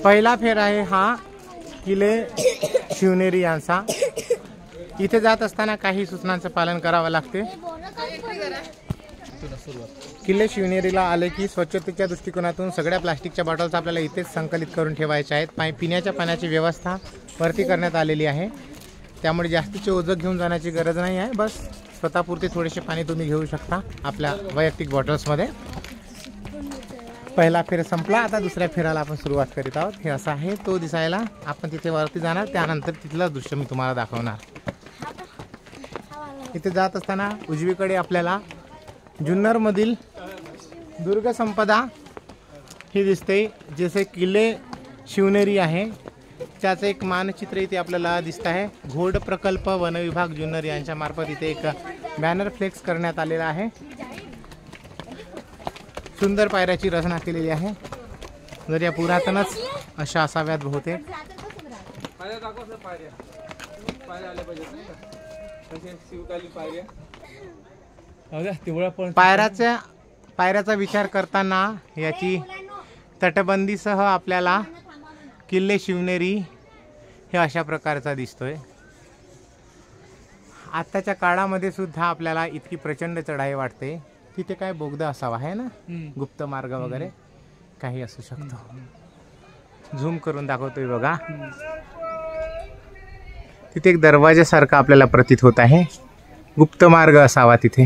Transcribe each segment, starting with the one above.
पहिला फेर आहे हा किल्ले शिवनेरी यांचा। इथे जात असताना काही सूचनांचं पालन करावं लागते। किल्ले शिवनेरीला आले की स्वच्छतेच्या दृष्टिकोनातून सगळ्या प्लास्टिकच्या बॉटल्स आपल्याला इथेच संकलित करून ठेवायच्या आहेत। पिण्याच्या पाण्याची व्यवस्था वरती करण्यात आलेली आहे, त्यामुळे जास्तीचे ओझं घेऊन जाण्याची गरज नाही आहे। बस स्वतःपुरते थोडेसे पाणी तुम्ही घेऊ शकता आपल्या वैयक्तिक बॉटल्समध्ये। पहिला फेर संपला, आता दुसऱ्या फेराला आपण सुरुवात करीत आहोत। हे असं आहे, तो दिसायला आपण तिथे वरती जाणार, त्यानंतर तिथलं दृश्य मी तुम्हाला दाखवणार। इथे जात असताना उजवीकडे आपल्याला जुन्नरमधील दुर्ग संपदा ही दिसते, जसे किल्ले शिवनेरी आहे त्याचं एक मानचित्र इथे आपल्याला दिसत आहे। घोड प्रकल्प वन विभाग जुन्नर यांच्या मार्फत इथे एक बॅनर फ्लेक्स करण्यात आलेला आहे। सुंदर पायऱ्याची रचना केलेली आहे, जर या पुरातनच अशा असाव्यात बहुतेक। पायऱ्याचा विचार करताना याची तटबंदीसह आपल्याला किल्ले शिवनेरी हे अशा प्रकारचा दिसतोय। आताच्या काळामध्ये सुद्धा आपल्याला इतकी प्रचंड चढाई वाटते। तिथे काय बोगदा असावा आहे ना, गुप्त मार्ग वगैरे काही असू शकतो। झूम करून दाखवतोय बघा, तिथे एक दरवाजासारखा आपल्याला प्रतीत होत आहे, गुप्त मार्ग असावा तिथे।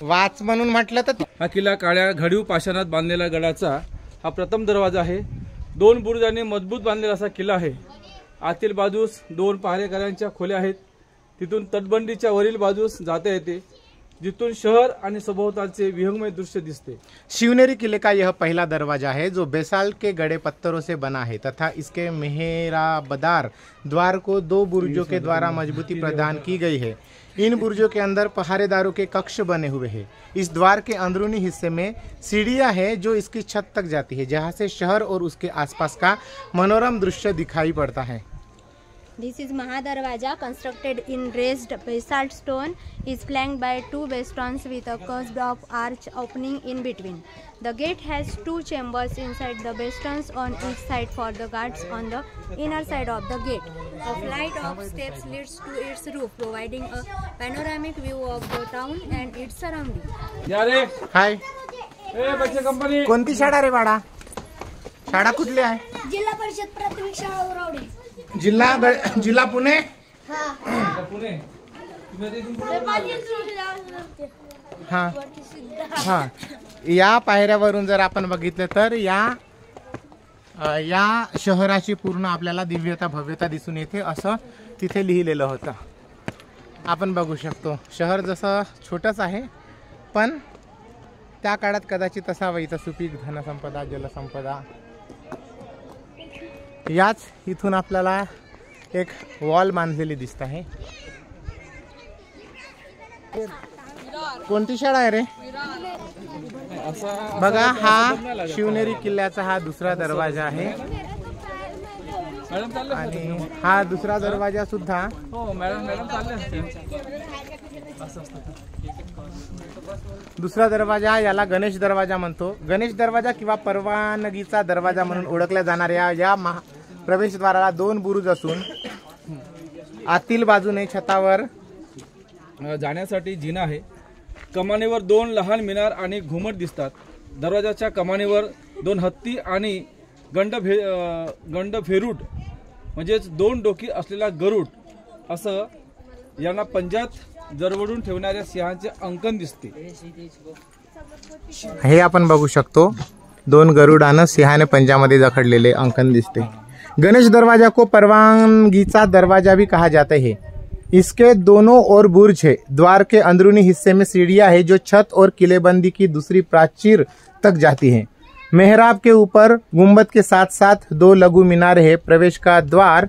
वाच म्हणून म्हटलं तर हा किल्ला काळ्या घडीव पाषाणात बांधलेला गडाचा हा प्रथम दरवाजा आहे। 2 बुरुजांनी मजबूत बांधलेला असा किल्ला आहे। आतील बाजूस 2 पहारेकऱ्यांच्या खोल्या आहेत, तिथून तटबंदीच्या वरील बाजूस जाता येते, जिथून शहर आणि सभोवतालचे विहंगमय दृश्य दिसते। शिवनेरी किले का यह पहला दरवाजा है जो बेसाल्ट के गड़े पत्थरों से बना है तथा इसके मेहराबदार द्वार को 2 बुर्जों के द्वारा मजबूती प्रदान की गई है। इन बुर्जों के अंदर पहरेदारों के कक्ष बने हुए हैं। इस द्वार के अंदरूनी हिस्से में सीढ़ियां है जो इसकी छत तक जाती है, जहां से शहर और उसके आसपास का मनोरम दृश्य दिखाई पड़ता है। This is Mahadharwaja, constructed in raised basalt stone, is flanked by 2 bastions with a curved off arch opening in between. The gate has 2 chambers inside the bastions on each side for the guards on the inner side of the gate. A flight of steps leads to its roof, providing a panoramic view of the town and its surroundings. हाय, बच्चे company कोणती शाळा रे बाळा? शाळा कुठली आहे? जिल्हा परिषद प्राथमिक शाळा उरावडे। जिल्हा पुणे। हाँ हाँ, या पायऱ्यावरून जर आपण बघितलं तर या शहराची पूर्ण आपल्याला दिव्यता भव्यता दिसून येते, असं तिथे लिहिलेलं होतं। आपण बघू शकतो शहर जसं छोटंच आहे, पण त्या काळात कदाचित असावं इथं सुपीक धनसंपदा जलसंपदा। याच इथून आपल्याला एक वॉल बांधलेली दिसत आहे। कोणती शाळा आहे रे? बघा, हा शिवनेरी किल्ल्याचा हा दुसरा दरवाजा आहे आणि हा दुसरा दरवाजा सुद्धा दुसरा दरवाजा याला गणेश दरवाजा म्हणतो। गणेश दरवाजा किंवा परवानगीचा दरवाजा म्हणून ओळखल्या जाणाऱ्या या प्रवेशद्वाराला 2 बुरुज असून आतील बाजूने छतावर जाण्यासाठी जिना आहे। कमानीवर 2 लहान मिनार आणि घुमट दिसतात। दरवाजाच्या कमानीवर 2 हत्ती आणि गंडफेरूट म्हणजेच 2 डोकी असलेला गरुड असं यांना पंजात जरवडून ठेवणाऱ्या सिंहाचे अंकन दिसते। हे आपण बघू शकतो, 2 गरुडानं सिंहाने पंजामध्ये जखडलेले अंकन दिसते। गणेश दरवाजा को परवानगीचा दरवाजा भी कहा जाता है। इसके दोनों ओर बुर्ज है। द्वार के अंदरूनी हिस्से में सीढ़ियां है जो छत और किलेबंदी की दूसरी प्राचीर तक जाती है। मेहराब के ऊपर गुंबद के साथ साथ 2 लघु मीनार है। प्रवेश का द्वार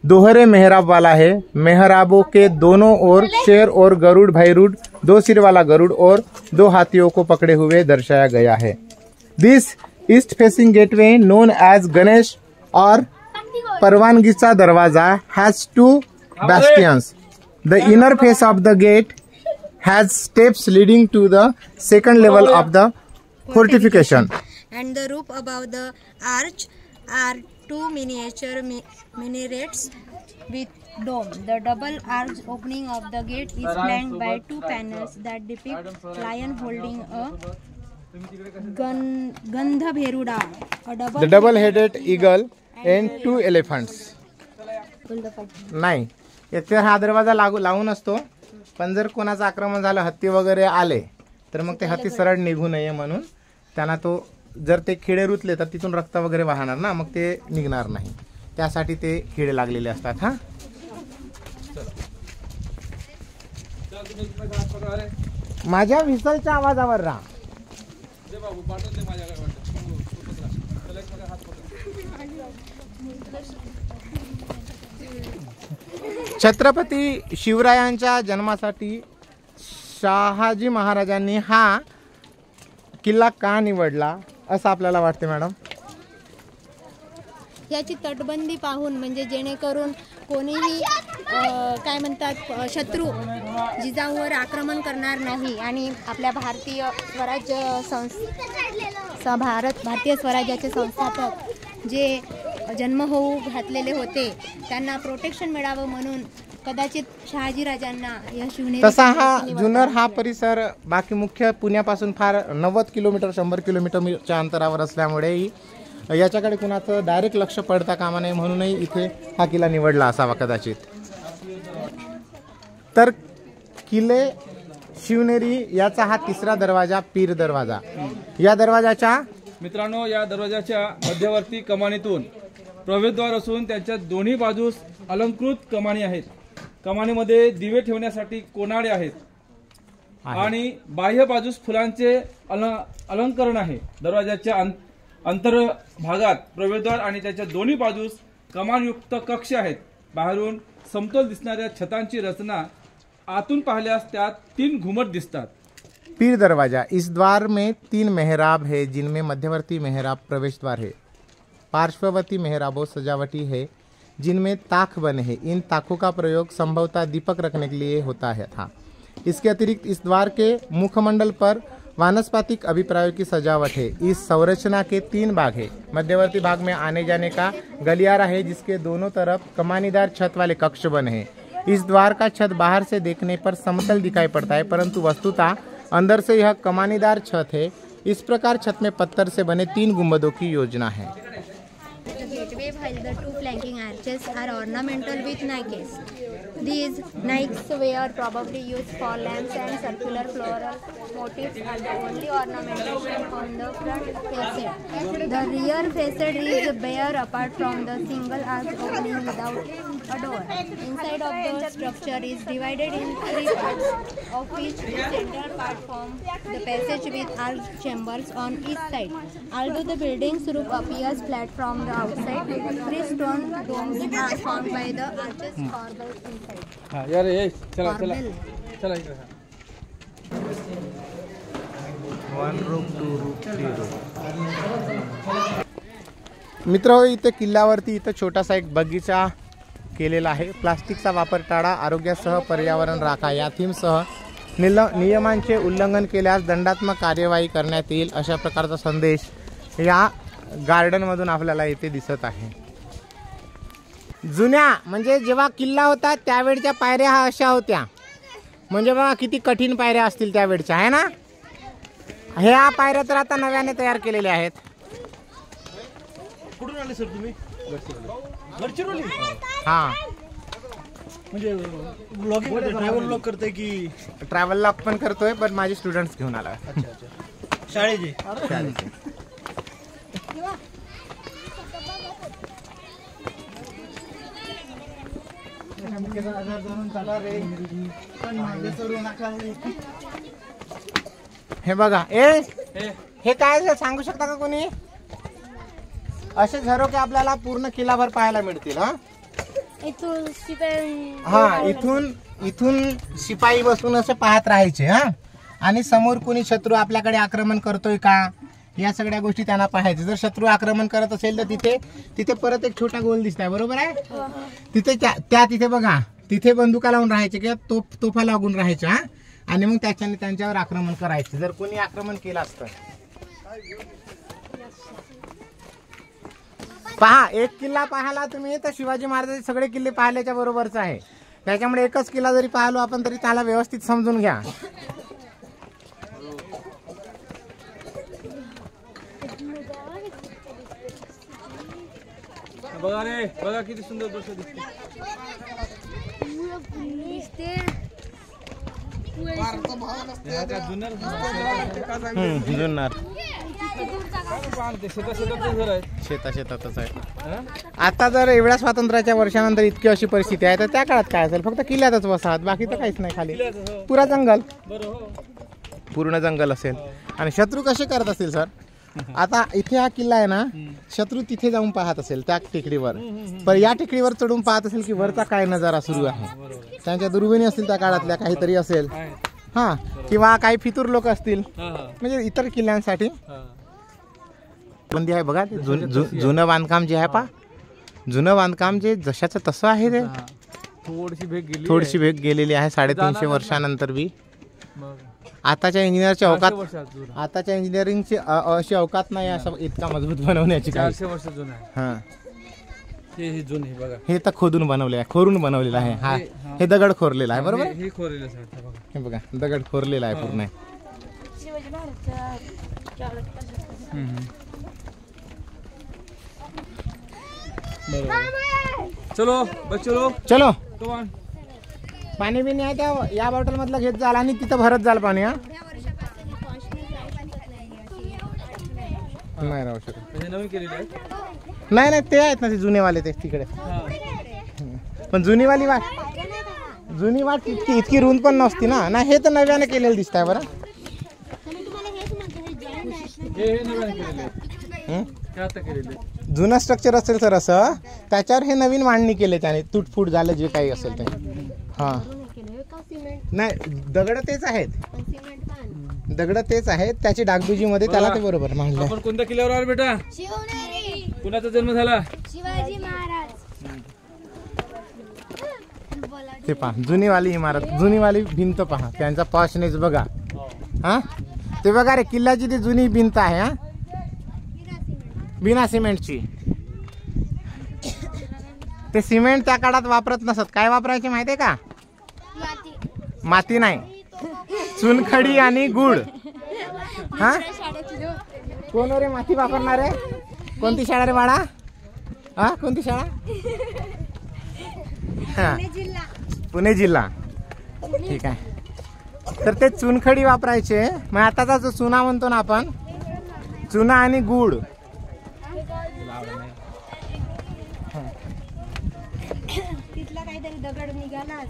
दोहरे मेहराब वाला है। मेहराबों के दोनों ओर शेर और गरुड़ भैरूड, 2 सिर वाला गरुड़ और 2 हाथियों को पकड़े हुए दर्शाया गया है। This east facing gateway known as Ganesh और परवानगीचा दरवाजा has 2 bastions. The inner face of the gate has steps leading to the second level of the fortification. And the roof above the arch are two miniature minarets with dome. The double arch opening of the gate is flanked by two panels that depict lion holding a Gandhabheruda, The double-headed eagle and two elephants. नाही, याचा हा दरवाजा लावून असतो, पण जर कोणाचं आक्रमण झालं, हत्ती वगैरे आले तर मग ते हत्ती सरळ निघू नये म्हणून त्यांना तो, जर ते खिळे रुतले तर तिथून रक्त वगैरे वाहणार ना, मग ते निघणार नाही, त्यासाठी ते खिळे लागलेले असतात. हा, माझ्या व्हिसलच्या आवाजावर राहा. छत्रपती शिवरायांच्या जन्मासाठी शहाजी महाराजांनी हा किल्ला का निवडला असं आपल्याला वाटते मॅडम? याची तटबंदी पाहून, म्हणजे जेणेकरून कोणीही काय म्हणतात शत्रू जिजाऊवर आक्रमण करणार नाही आणि आपल्या भारतीय स्वराज्याचे संस्थापक जे जन्म होऊ घातलेले होते त्यांना प्रोटेक्शन मिळावं म्हणून कदाचित शहाजीराजांना या शिवनेरी. तसा हा जुन्नर हा परिसर बाकी मुख्य पुण्यापासून फार 90 किलोमीटर 100 किलोमीटरच्या अंतरावर असल्यामुळे याच्याकडे कुणाचं डायरेक्ट लक्ष पडता कामा नये म्हणूनही इथे हा किल्ला निवडला असावा कदाचित. तर किल्ले शिवनेरी याचा हा तिसरा दरवाजा पीर दरवाजा. या दरवाजाच्या मित्रांनो, या दरवाजाच्या मध्यवर्ती कमानीतून प्रवेशद्वार असून त्यांच्या दोन्ही बाजूस अलंकृत कमानी आहेत. कमानीमध्ये दिवे ठेवण्यासाठी कोनाडे आहेत आणि बाह्य बाजूस फुलांचे अलंकरण आहे. दरवाजाच्या अंतर्भागात प्रवेशद्वार आणि त्याच्या दोन्ही बाजूस कमानयुक्त कक्ष आहेत. बाहेरून समतोल दिसणाऱ्या छतांची रचना आतून पाहिल्यास त्यात 3 घुमट दिसतात. पीर दरवाजा. इस द्वार में 3 मेहराब है, जिनमें मध्यवर्ती मेहराब प्रवेश द्वार है. पार्श्ववर्ती मेहराबों सजावटी है, जिनमें ताख बने हैं. इन ताखों का प्रयोग संभवतः दीपक रखने के लिए होता है था. इसके अतिरिक्त इस द्वार के मुखमंडल पर वानस्पतिक अभिप्रायों की सजावट है. इस संरचना के 3 भाग है. मध्यवर्ती भाग में आने जाने का गलियारा है, जिसके दोनों तरफ कमानीदार छत वाले कक्ष बने हैं. इस द्वार का छत बाहर से देखने पर समतल दिखाई पड़ता है, परंतु वस्तुतः अंदर से यह कमानीदार छत है. इस प्रकार छत में पत्थर से बने 3 गुंबदों की योजना है. The gateway, while the 2 flanking arches are ornamental with niches. These niches were probably used for lamps, and circular floral motifs are the only ornamentation on the front facade. The rear facade is bare apart from the single arch opening without a door. Inside of the structure is divided in 3 parts, of which the central part forms the passage with arch chambers on each side. Although the building's roof appears flat from the outside, 3 stone domes are formed by the arches corbels inside. हा यार ये चला चला चला इकडे. 1 room 2 room 3 room. मित्र, इथे किल्ल्यावरती इथं छोटासा एक बगीचा केलेला आहे. प्लास्टिकचा वापर टाळा, आरोग्यासह पर्यावरण राखा या थीमसह नियमांचे उल्लंघन केल्यास दंडात्मक कार्यवाही करण्यात येईल अशा प्रकारचा संदेश या गार्डन मधून आपल्याला इथे दिसत आहे. जुन्या म्हणजे जेव्हा किल्ला होता त्यावेळच्या पायऱ्या हा अशा होत्या. म्हणजे बघा किती कठीण पायऱ्या असतील त्यावेळच्या, आहे ना. ह्या पायऱ्या तर आता नव्याने तयार केलेल्या आहेत. कुठून आले सर तुम्ही? गडचिरोली. हा, म्हणजे ब्लॉगिंग ट्रॅव्हल ब्लॉग करते की ट्रॅव्हल लॉग पण करतोय, पण माझे स्टुडंट्स घेऊन आला. अच्छा अच्छा. शाळेचे. हे बघा, हे काय सांगू शकता का कोणी? असे झरोके आपल्याला पूर्ण किल्लाभर पाहायला मिळतील. इथून शिपाई बसून असे पाहत राहायचे. आणि समोर कोणी शत्रू आपल्याकडे आक्रमण करतोय का या सगळ्या गोष्टी त्यांना पाहायचे. जर शत्रू आक्रमण करत असेल तर तिथे परत एक छोटा गोल दिसतोय, बरोबर आहे. तिथे तिथे बघा, तिथे बंदुका लावून राहायचे किंवा तोफा लागून राहायच्या. आणि मग त्याच्याने त्यांच्यावर आक्रमण करायचे जर कोणी आक्रमण केलं असतं. पहा, एक किल्ला पाहायला तुम्ही तर शिवाजी महाराजांचे सगळे किल्ले पाहिल्याच्या बरोबरच आहे. त्याच्यामुळे एकच किल्ला जरी पाहिलो आपण तरी त्याला व्यवस्थित समजून घ्या. बघा रे, बघा किती सुंदर दृश्य दिसते. जुन्नर शेतातच आहे. आता जर एवढ्या स्वातंत्र्याच्या वर्षानंतर इतकी अशी परिस्थिती आहे तर त्या काळात काय असेल? फक्त किल्ल्यातच बसात, बाकी तर काहीच नाही. खाली पुरा जंगल, पूर्ण जंगल असेल. आणि शत्रू कसे करत असतील सर? आता इथे हा किल्ला आहे ना, शत्रू तिथे जाऊन पाहत असेल त्या टेकडीवर, पण या टेकडीवर चढून पाहत असेल की वरचा काय नजारा सुरू आहे. त्यांच्या दुर्बिणी असतील त्या काळातल्या, काहीतरी असेल. हा, किंवा काही फितूर लोक असतील, म्हणजे इतर किल्ल्यांसाठी बंदी आहे. बघा जुनं बांधकाम जे आहे, जुनं बांधकाम जे जशाचं तसं आहे ते. थोडीशी भेग गेलेली आहे 350 वर्षानंतर बी. आताच्या इंजिनियरच्या अवकात, आताच्या इंजिनिअरिंगची अशी अवकात नाही असं इतका मजबूत बनवण्याची. 400 वर्ष जुनं आहे. हा, हे जुनं आहे बघा. हे तर खोदून बनवले आहे, खोरून बनवलेलं आहे. हा, हे दगड खोरलेला आहे. बरोबर, हे खोरलेलं आहे बघा. हे बघा दगड खोरलेला आहे पूर्ण. चलो बच्चो लोग, चलो कम ऑन. पाणी बिणी आहे त्या या बॉटल मधलं घेत जाल आणि तिथं भरत जाल पाणी. हा, नाही राहू शकत. हे नवीन केलेलं आहे. नाही नाही, ते आहेत ना ते जुनेवाले, ते तिकडे. पण जुनी वाट इतकी रुंद पण नसती ना. नाही, हे तर नव्याने केलेलं दिसत आहे बरं. हे नवीन केलेलं आहे. हे आता केलेलं आहे. जुनं स्ट्रक्चर असेल सर असं, त्याच्यावर हे नवीन मांडणी केले त्याने, तुटफूट झालं जे काही असेल ते. हा, नाही दगड तेच आहेत, दगड तेच आहेत. त्याची डागडुजी मध्ये त्याला ते बरोबर मांडलं. आपण कोणत्या किल्ल्यावर आलो बेटा? शिवनेरी. कुणाचा जन्म झाला? शिवाजी महाराज. ते पहा, जुनीवाली इमारत, जुनीवाली भिंत पहा, त्यांचा पॉशनेस बघा. हा, ते बघा रे, किल्ल्याची ती जुनी भिंत आहे. हा, बिना सिमेंटची. ते सिमेंट त्या काळात वापरत नसत. काय वापरायचे माहितीये का? माती नाही, चुनखडी आणि गुळ. हा, कोण रे माती वापरणार आहे? कोणती शाळा रे बाळा? हा, कोणती शाळा? हा, पुणे जिल्हा. ठीक आहे. तर ते चुनखडी वापरायचे. मग आताचा जो चुना म्हणतो ना आपण, चुना आणि गुळ. तिथला काहीतरी दगड निघाला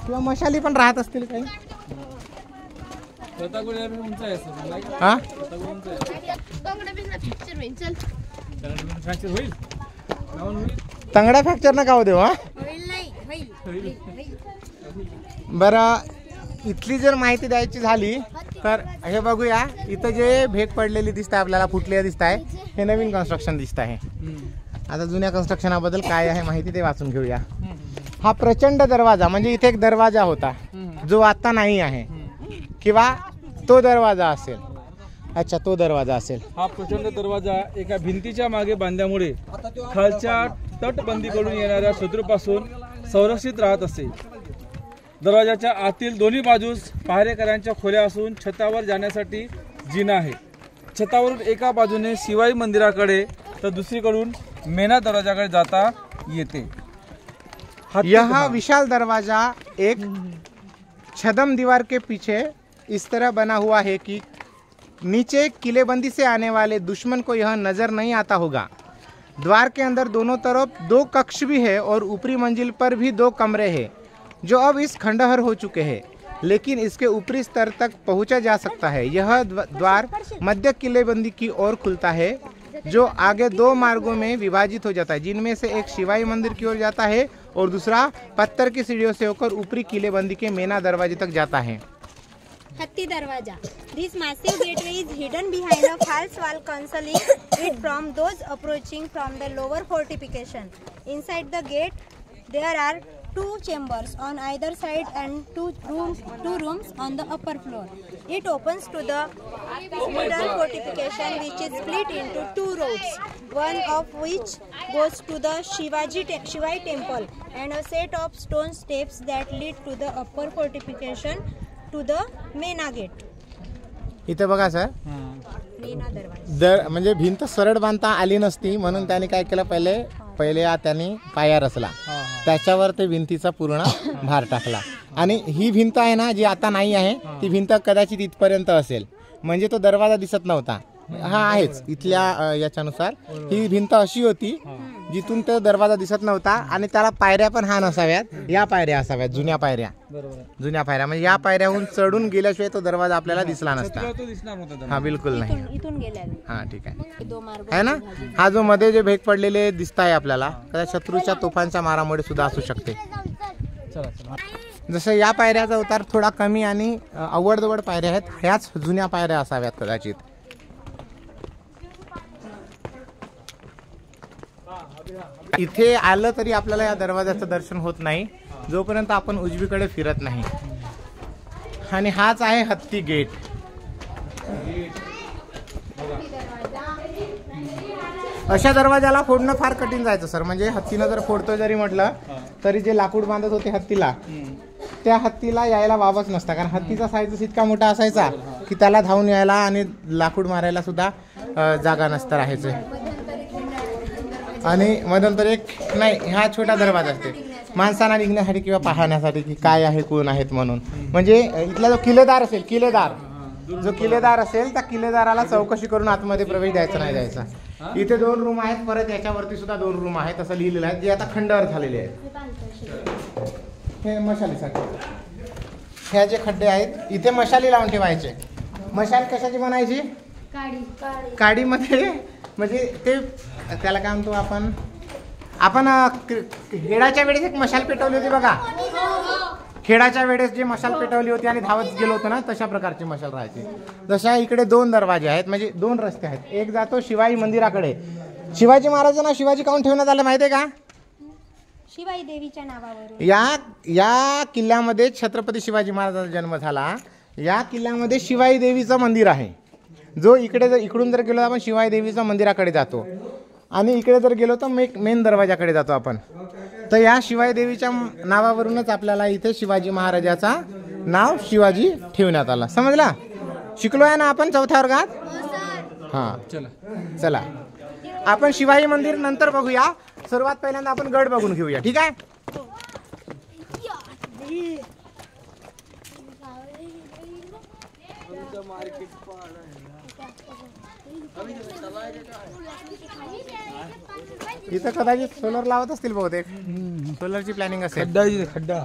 किंवा मशाली पण राहत असतील काही. हा, तंगडा फ्रॅक्चर नका होऊ देऊ. हा, बरं, इथली जर माहिती द्यायची झाली तर हे बघूया. इथं जे भेग पडलेली दिसत आहे आपल्याला, फुटलेली दिसत आहे, हे नवीन कन्स्ट्रक्शन दिसत आहे. आता जुन्या कन्स्ट्रक्शनाबद्दल काय आहे माहिती ते वाचून घेऊया. हा प्रचंड दरवाजा, म्हणजे इथे एक दरवाजा होता जो आता नाही आहे, किंवा तो दरवाजा असेल. अच्छा, तो दरवाजा असेल. हा प्रचंड दरवाजा एका भिंतीच्या मागे बांधल्यामुळे खालच्या तटबंदीकडून येणाऱ्या शत्रूपासून संरक्षित राहत असे. दरवाजाच्या आतील दोन्ही बाजूस पहारेकऱ्यांच्या खोल्या असून छतावर जाण्यासाठी जिना आहे. छतावरून एका बाजूने शिवाई मंदिराकडे तर दुसरीकडून मेना दरवाजाकडे जाता येते. यह विशाल दरवाजा एक छदम दीवार के पीछे इस तरह बना हुआ है कि नीचे किलेबंदी से आने वाले दुश्मन को यह नजर नहीं आता होगा. द्वार के अंदर दोनों तरफ 2 कक्ष भी है और ऊपरी मंजिल पर भी 2 कमरे हैं जो अब इस खंडहर हो चुके हैं, लेकिन इसके ऊपरी स्तर तक पहुंचा जा सकता है. यह द्वार मध्य किलेबंदी की ओर खुलता है जो आगे 2 मार्गों में विभाजित हो जाता है, जिनमें से एक शिवाई मंदिर की ओर जाता है और दूसरा पत्थर की सीढ़ियों से होकर ऊपरी किलेबंदी के मेना दरवाजे तक जाता है. हत्ती दरवाजा. This massive gateway is hidden behind a false wall concealing it from those approaching from the lower fortification. Inside the gate there are two chambers on either side and two rooms on the upper floor. It opens to the middle fortification, which is split into two roads, one of which goes to the Shivai temple, and a set of stone steps that lead to the upper fortification to the Mena gate. इथे बघा sir, मेना दरवाजा म्हणजे भिंत सरळ बांधता आली नसती म्हणून त्याने काय केलं, पहिले त्यांनी पाया रचला, त्याच्यावर ते भिंतीचा पूर्ण भार टाकला. आणि ही भिंत आहे ना जी आता नाही आहे, ती भिंत कदाचित इथपर्यंत असेल, म्हणजे तो दरवाजा दिसत नव्हता. हा आहेच इथल्या याच्यानुसार ही भिंत अशी होती जिथून तो दरवाजा दिसत नव्हता. आणि त्याला पायऱ्या पण हा नसाव्यात, या पायऱ्या असाव्यात, जुन्या पायऱ्या. जुन्या पायऱ्या म्हणजे या पायऱ्याहून चढून गेल्याशिवाय तो दरवाजा आपल्याला दिसला नसता. हा बिलकुल नाही. इथून गेल्या हा ठीक आहे ना. हा जो मध्ये जे भेग पडलेले दिसत आहे आपल्याला, शत्रूच्या तोफांच्या मारामुळे सुद्धा असू शकते. जसं या पायऱ्याचा उतार थोडा कमी आणि अवडजवड पायऱ्या आहेत, ह्याच जुन्या पायऱ्या असाव्यात कदाचित. इथे आलं तरी आपल्याला या दरवाजाचं दर्शन होत नाही जोपर्यंत आपण उजवीकडे फिरत नाही. आणि हाच आहे हत्ती गेट. अशा दरवाजाला फोडणं फार कठीण जायचं सर. म्हणजे हत्तीनं जर फोडतोय जरी म्हटलं तरी जे लाकूड बांधत होते हत्तीला, त्या हत्तीला यायला वावच नसता, कारण हत्तीचा साईज इतका मोठा असायचा की त्याला धावून यायला आणि लाकूड मारायला सुद्धा जागा नसता राहायचं. आणि मध्यंतर एक नाही, हा छोटा दरवाजा असते माणसांना निघण्यासाठी किंवा पाहण्यासाठी की काय आहे कोण आहेत म्हणून. म्हणजे इथला जो किल्लेदार असेल, जो किल्लेदार असेल त्या किल्लेदाराला चौकशी करून आतमध्ये प्रवेश द्यायचा नाही द्यायचा. इथे 2 रूम आहेत, परत याच्यावरती सुद्धा 2 रूम आहेत असं लिहिलेलं आहे, जे आता खंडावर झालेले आहेत. हे मशालीसाठी ह्या जे खड्डे आहेत इथे मशाली लावून ठेवायचे. मशाल कशाची बनायची? काडीमध्ये. म्हणजे ते त्याला काय म्हणतो आपण खेळाच्या वेळेस एक मशाल पेटवली होती बघा. खेळाच्या वेळेस जे मशाल पेटवली होती आणि धावत गेलो होतो ना, तशा प्रकारची मशाल राहायची. जशा इकडे 2 दरवाजे आहेत, म्हणजे 2 रस्ते आहेत. एक जातो शिवाई मंदिराकडे. शिवाजी महाराजांना शिवाजी काहून ठेवण्यात आलं माहिती आहे का? शिवाई देवीच्या नावावरून. या किल्ल्यामध्ये छत्रपती शिवाजी महाराजांचा जन्म झाला. या किल्ल्यामध्ये शिवाई देवीचं मंदिर आहे. जो इकडून जर गेलो आपण शिवाई देवीच्या मंदिराकडे जातो आणि इकडे जर गेलो तर मेन दरवाजाकडे जातो आपण. तर या शिवाई देवीच्या नावावरूनच आपल्याला इथे शिवाजी महाराजाचा नाव शिवाजी ठेवण्यात आला. समजला? शिकलो आहे ना आपण 4थ्या वर्गात? हा चला आपण शिवाई मंदिर नंतर बघूया. सर्वात पहिल्यांदा आपण गड बघून घेऊया, ठीक आहे? इथं कदाचित सोलर लावत असतील बहुतेक. सोलरची प्लॅनिंग असेल. खड्डा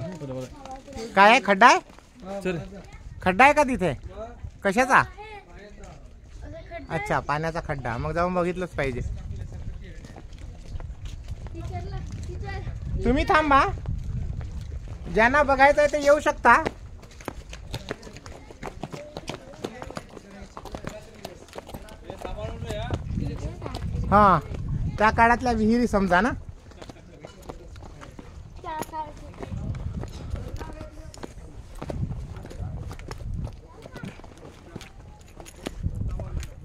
काय आहे? खड्डा आहे? खड्डा आहे का तिथे? कशाचा? अच्छा, पाण्याचा खड्डा. मग जाऊन बघितलंच पाहिजे. तुम्ही थांबा, ज्यांना बघायचं आहे ते येऊ शकता. हा, त्या काळातल्या विहिरी समजा ना.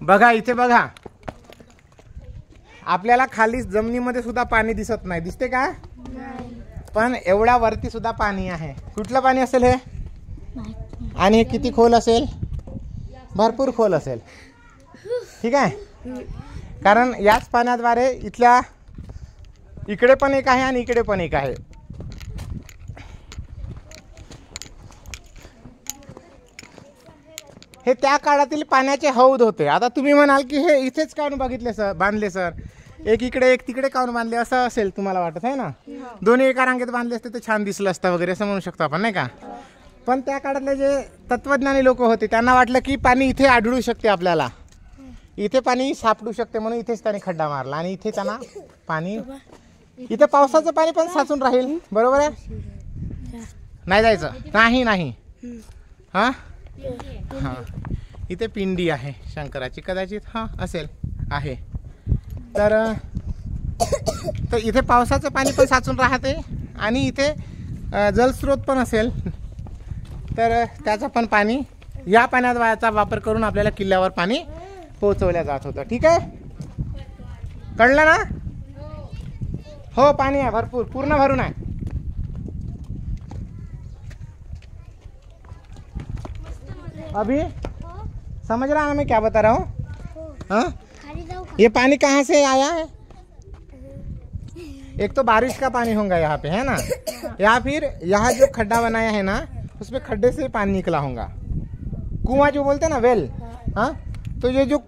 बघा इथे बघा, आपल्याला खाली जमिनीमध्ये सुद्धा पाणी दिसत नाही. दिसते का? पण एवढ्या वरती सुद्धा पाणी आहे. कुठलं पाणी असेल हे? आणि हे किती खोल असेल? भरपूर खोल असेल, ठीक आहे? कारण याच पाण्याद्वारे इकडे पण एक आहे आणि इकडे पण एक आहे. हे त्या काळातील पाण्याचे हौद होते. आता तुम्ही म्हणाल की हे इथेच काऊन बघितले सर, बांधले सर, एक इकडे एक तिकडे काऊन बांधले, असं असेल तुम्हाला वाटत आहे ना? दोन्ही एका रांगेत बांधले असते तर छान दिसलं असतं वगैरे, असं म्हणू शकतो आपण, नाही का? पण त्या काळातले जे तत्वज्ञानी लोक होते त्यांना वाटलं की पाणी इथे आढळू शकते, आपल्याला इथे पाणी सापडू शकते, म्हणून इथेच त्यांनी खड्डा मारला आणि इथे त्यांना पाणी, इथे पावसाचं पाणी पण साचून राहील. बरोबर आहे? नाही जायचं? नाही. हा हा, इथे पिंडी आहे शंकराची, कदाचित हा असेल, आहे. तर इथे पावसाचं पाणी पण साचून राहते आणि इथे जलस्रोत पण असेल तर त्याचं पण पाणी या पाण्याचा वापर करून आपल्याला किल्ल्यावर पाणी पोहोचवल्या जात होतं. ठीक आहे, कळलं ना? हो, पाणी आहे भरपूर, पूर्ण भरून आहे. अभी समझ रहा है मैं क्या बता रहा हूँ? हाँ, ये पानी कहाँ से आया है? एक तो बारिश का पानी होगा यहाँ पे, है ना, या फिर यहाँ जो खड्डा बनाया है ना उसमें खड्डे से पानी निकला होगा. कुआं जो बोलते हैं ना, वेल. हाँ, तो ये जो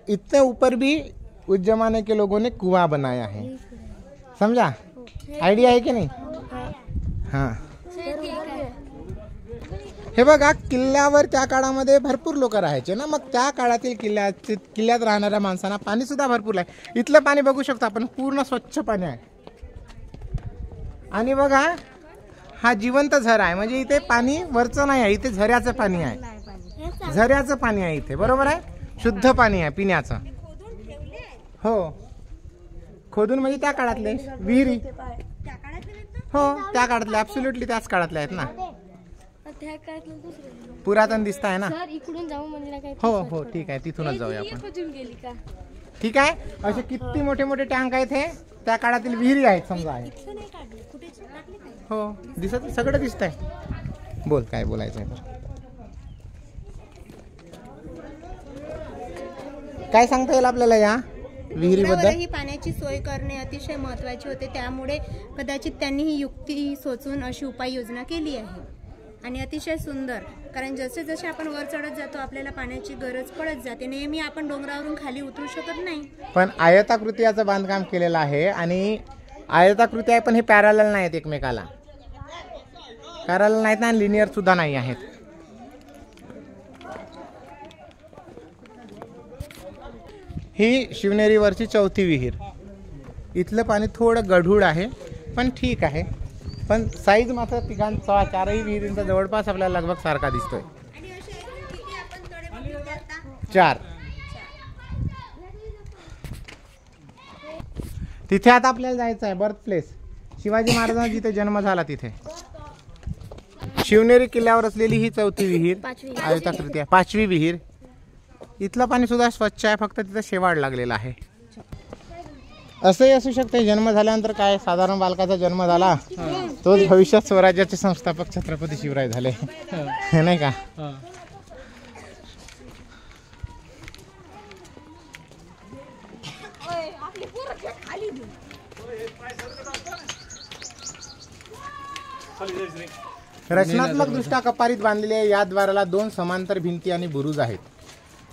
इतने ऊपर भी उस जमाने के लोगों ने कुआं बनाया है. समझा? आइडिया आहे की नाही? हां, हे बघा, किल्ल्यावर त्या काळामध्ये भरपूर लोक राहायचे ना. मग त्या काळातील किल्ल्यात राहणाऱ्या माणसांना पाणी सुद्धा भरपूर आहे. इथलं पाणी बघू शकतो आपण, पूर्ण स्वच्छ पाणी आहे. आणि बघा, हा जिवंत झरा आहे, म्हणजे इथे पाणी वरचं नाही आहे, इथे झऱ्याचं पाणी आहे. झऱ्याचं पाणी आहे इथे, बरोबर आहे, शुद्ध पाणी आहे पिण्याचं. हो, खोदून म्हणजे त्या काळातले विहिरी. हो, त्या काळातले, ऍब्सोल्युटली त्याच काळातले आहेत ना. पुरातन दिसत आहे ना. इकडून जाऊ म्हणलं काय? हो हो, ठीक आहे, तिथूनच जाऊया आपण. ठीक आहे, असे किती मोठे मोठे टँक आहेत हे, त्या काळातील विहिरी आहेत समजा आहे. हो, दिसत, सगळं दिसत आहे. बोल, काय बोलायचं आहे तर. काय सांगता येईल आपल्याला या विहिरीबद्दल? ही पाण्याची सोय करणे अतिशय महत्त्वाचे होते, त्यामुळे कदाचित त्यांनी ही युक्ती सोचून अशी उपाययोजना केली आहे. आणि अतिशय सुंदर, कारण जसे जसे आपण वर चढत जातो आपल्याला पाण्याची गरज पडत जाते. नेहमी आपण डोंगरावरून खाली उतरू शकत नाही. पण आयताकृती याचं बांधकाम केलेलं आहे, आणि आयताकृती आहे पण हे पॅरलल नाही आहेत एकमेकाला. पॅरलल नाहीत ना, लिनियर सुद्धा नाही आहेत. ही शिवनेरीवरची चौथी विहीर. इथलं पाणी थोडं गढूळ आहे पण ठीक आहे. पण साईज मात्र तिघांचा, चारही विहिरींचा जवळपास आपल्याला लगभग सारखा दिसतोय. 4. तिथे आता आपल्याला जायचं आहे बर्थ प्लेस. शिवाजी महाराजांचा जिथे जन्म झाला तिथे. शिवनेरी किल्ल्यावर असलेली ही चौथी विहीर, आयताकृती आहे, 5वी विहीर. इथलं पाणी सुद्धा स्वच्छ आहे, फक्त तिथं शेवाळ लागलेला आहे. असंही असू शकते, जन्म झाल्यानंतर काय, साधारण बालकाचा जन्म झाला तो भविष्यात स्वराज्याचे संस्थापक छत्रपती शिवराय झाले, नाही का? रचनात्मक दृष्ट्या कपारीत बांधलेल्या या द्वाराला 2 समांतर भिंती आणि बुरुज आहेत.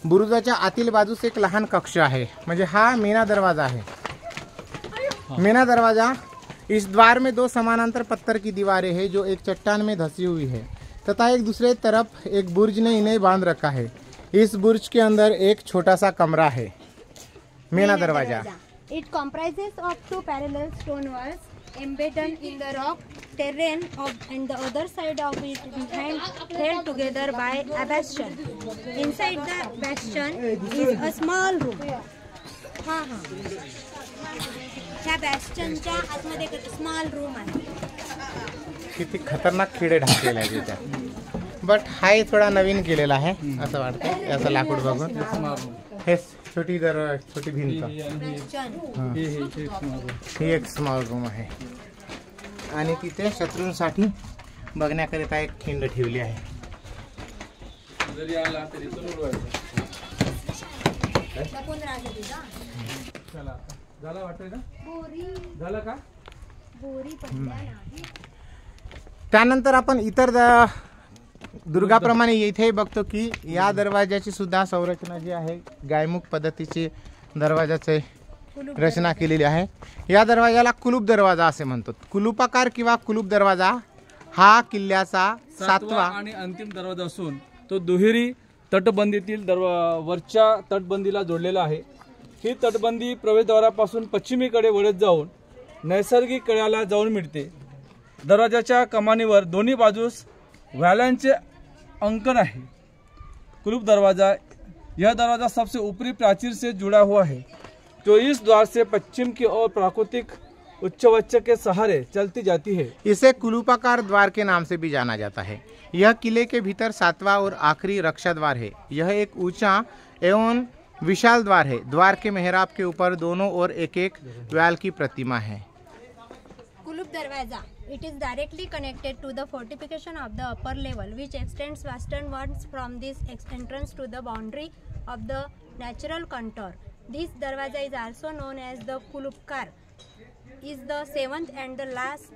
बुरुजाच्या आतील बाजूस एक लहान कक्ष आहे, म्हणजे हा मेना दरवाजा आहे. मेना दरवाजा, इस द्वार में 2 समानांतर पत्थर की दीवारें हैं जो एक चट्टान में धसी हुई है तथा एक दूसरे तरफ एक बुर्ज ने इन्हें बांध रखा है. इस बुर्ज के अंदर एक छोटा सा कमरा है. मेना दरवाजा. It comprises of 2 parallel stone walls embedded in the rock terrain and the other side of it behind held together by a bastion. Inside the bastion is a small room. ह्या बॅस्टनच्या आतमध्ये एक स्मॉल रूम आहे. किती खतरनाक किडे ढाकलेले आहेत त्याच्यात. But हा थोडा नवीन केलेला आहे असं वाटतं याचं लाकूड बघून. हे छोटी भिंत, ही एक स्मॉल रूम आहे. आणि तिथे शत्रूंसाठी बघण्याकरिता एक खिंड ठेवली आहे. त्यानंतर आपण इतर दुर्गाप्रमाणे इथे बघतो की या दरवाजाची सुद्धा संरचना जी आहे गायमुख पद्धतीची दरवाजाची रचना केलेली आहे. या दरवाजाला कुलूप दरवाजा असे म्हणतात. कुलूपाकार किंवा कुलूप दरवाजा हा किल्ल्याचा 7वा आणि अंतिम दरवाजा असून तो दुहेरी तटबंदीतील वरच्या तटबंदीला जोडलेला आहे. ही तटबंदी प्रवेशद्वारापासून पश्चिमेकडे वळत जाऊन नैसर्गिक कड्याला जाऊन मिळते. दरवाजाच्या कमानीवर दोन्ही बाजूस व्हॅलांचे अंकन आहे. कुलूप दरवाजा, यह दरवाजा सबसे ऊपरी प्राचीर से जुड़ा हुआ है जो इस द्वार से पश्चिम की ओर प्राकृतिक उच्च वच्च के सहारे चलती जाती है। इसे कुलूपाकार द्वार के नाम से भी जाना जाता है। यह किले के भीतर 7वां और आखिरी रक्षा द्वार है। यह एक ऊंचा एवं विशाल द्वार है। द्वार के मेहराब के ऊपर दोनों ओर एक एक व्याल की प्रतिमा है। Kulub Darwaza. It is directly connected to the fortification of the upper level, which extends westernwards from this entrance to the boundary of the natural contour. This Darwaza is also known as the Kulubkar. Is the seventh and the last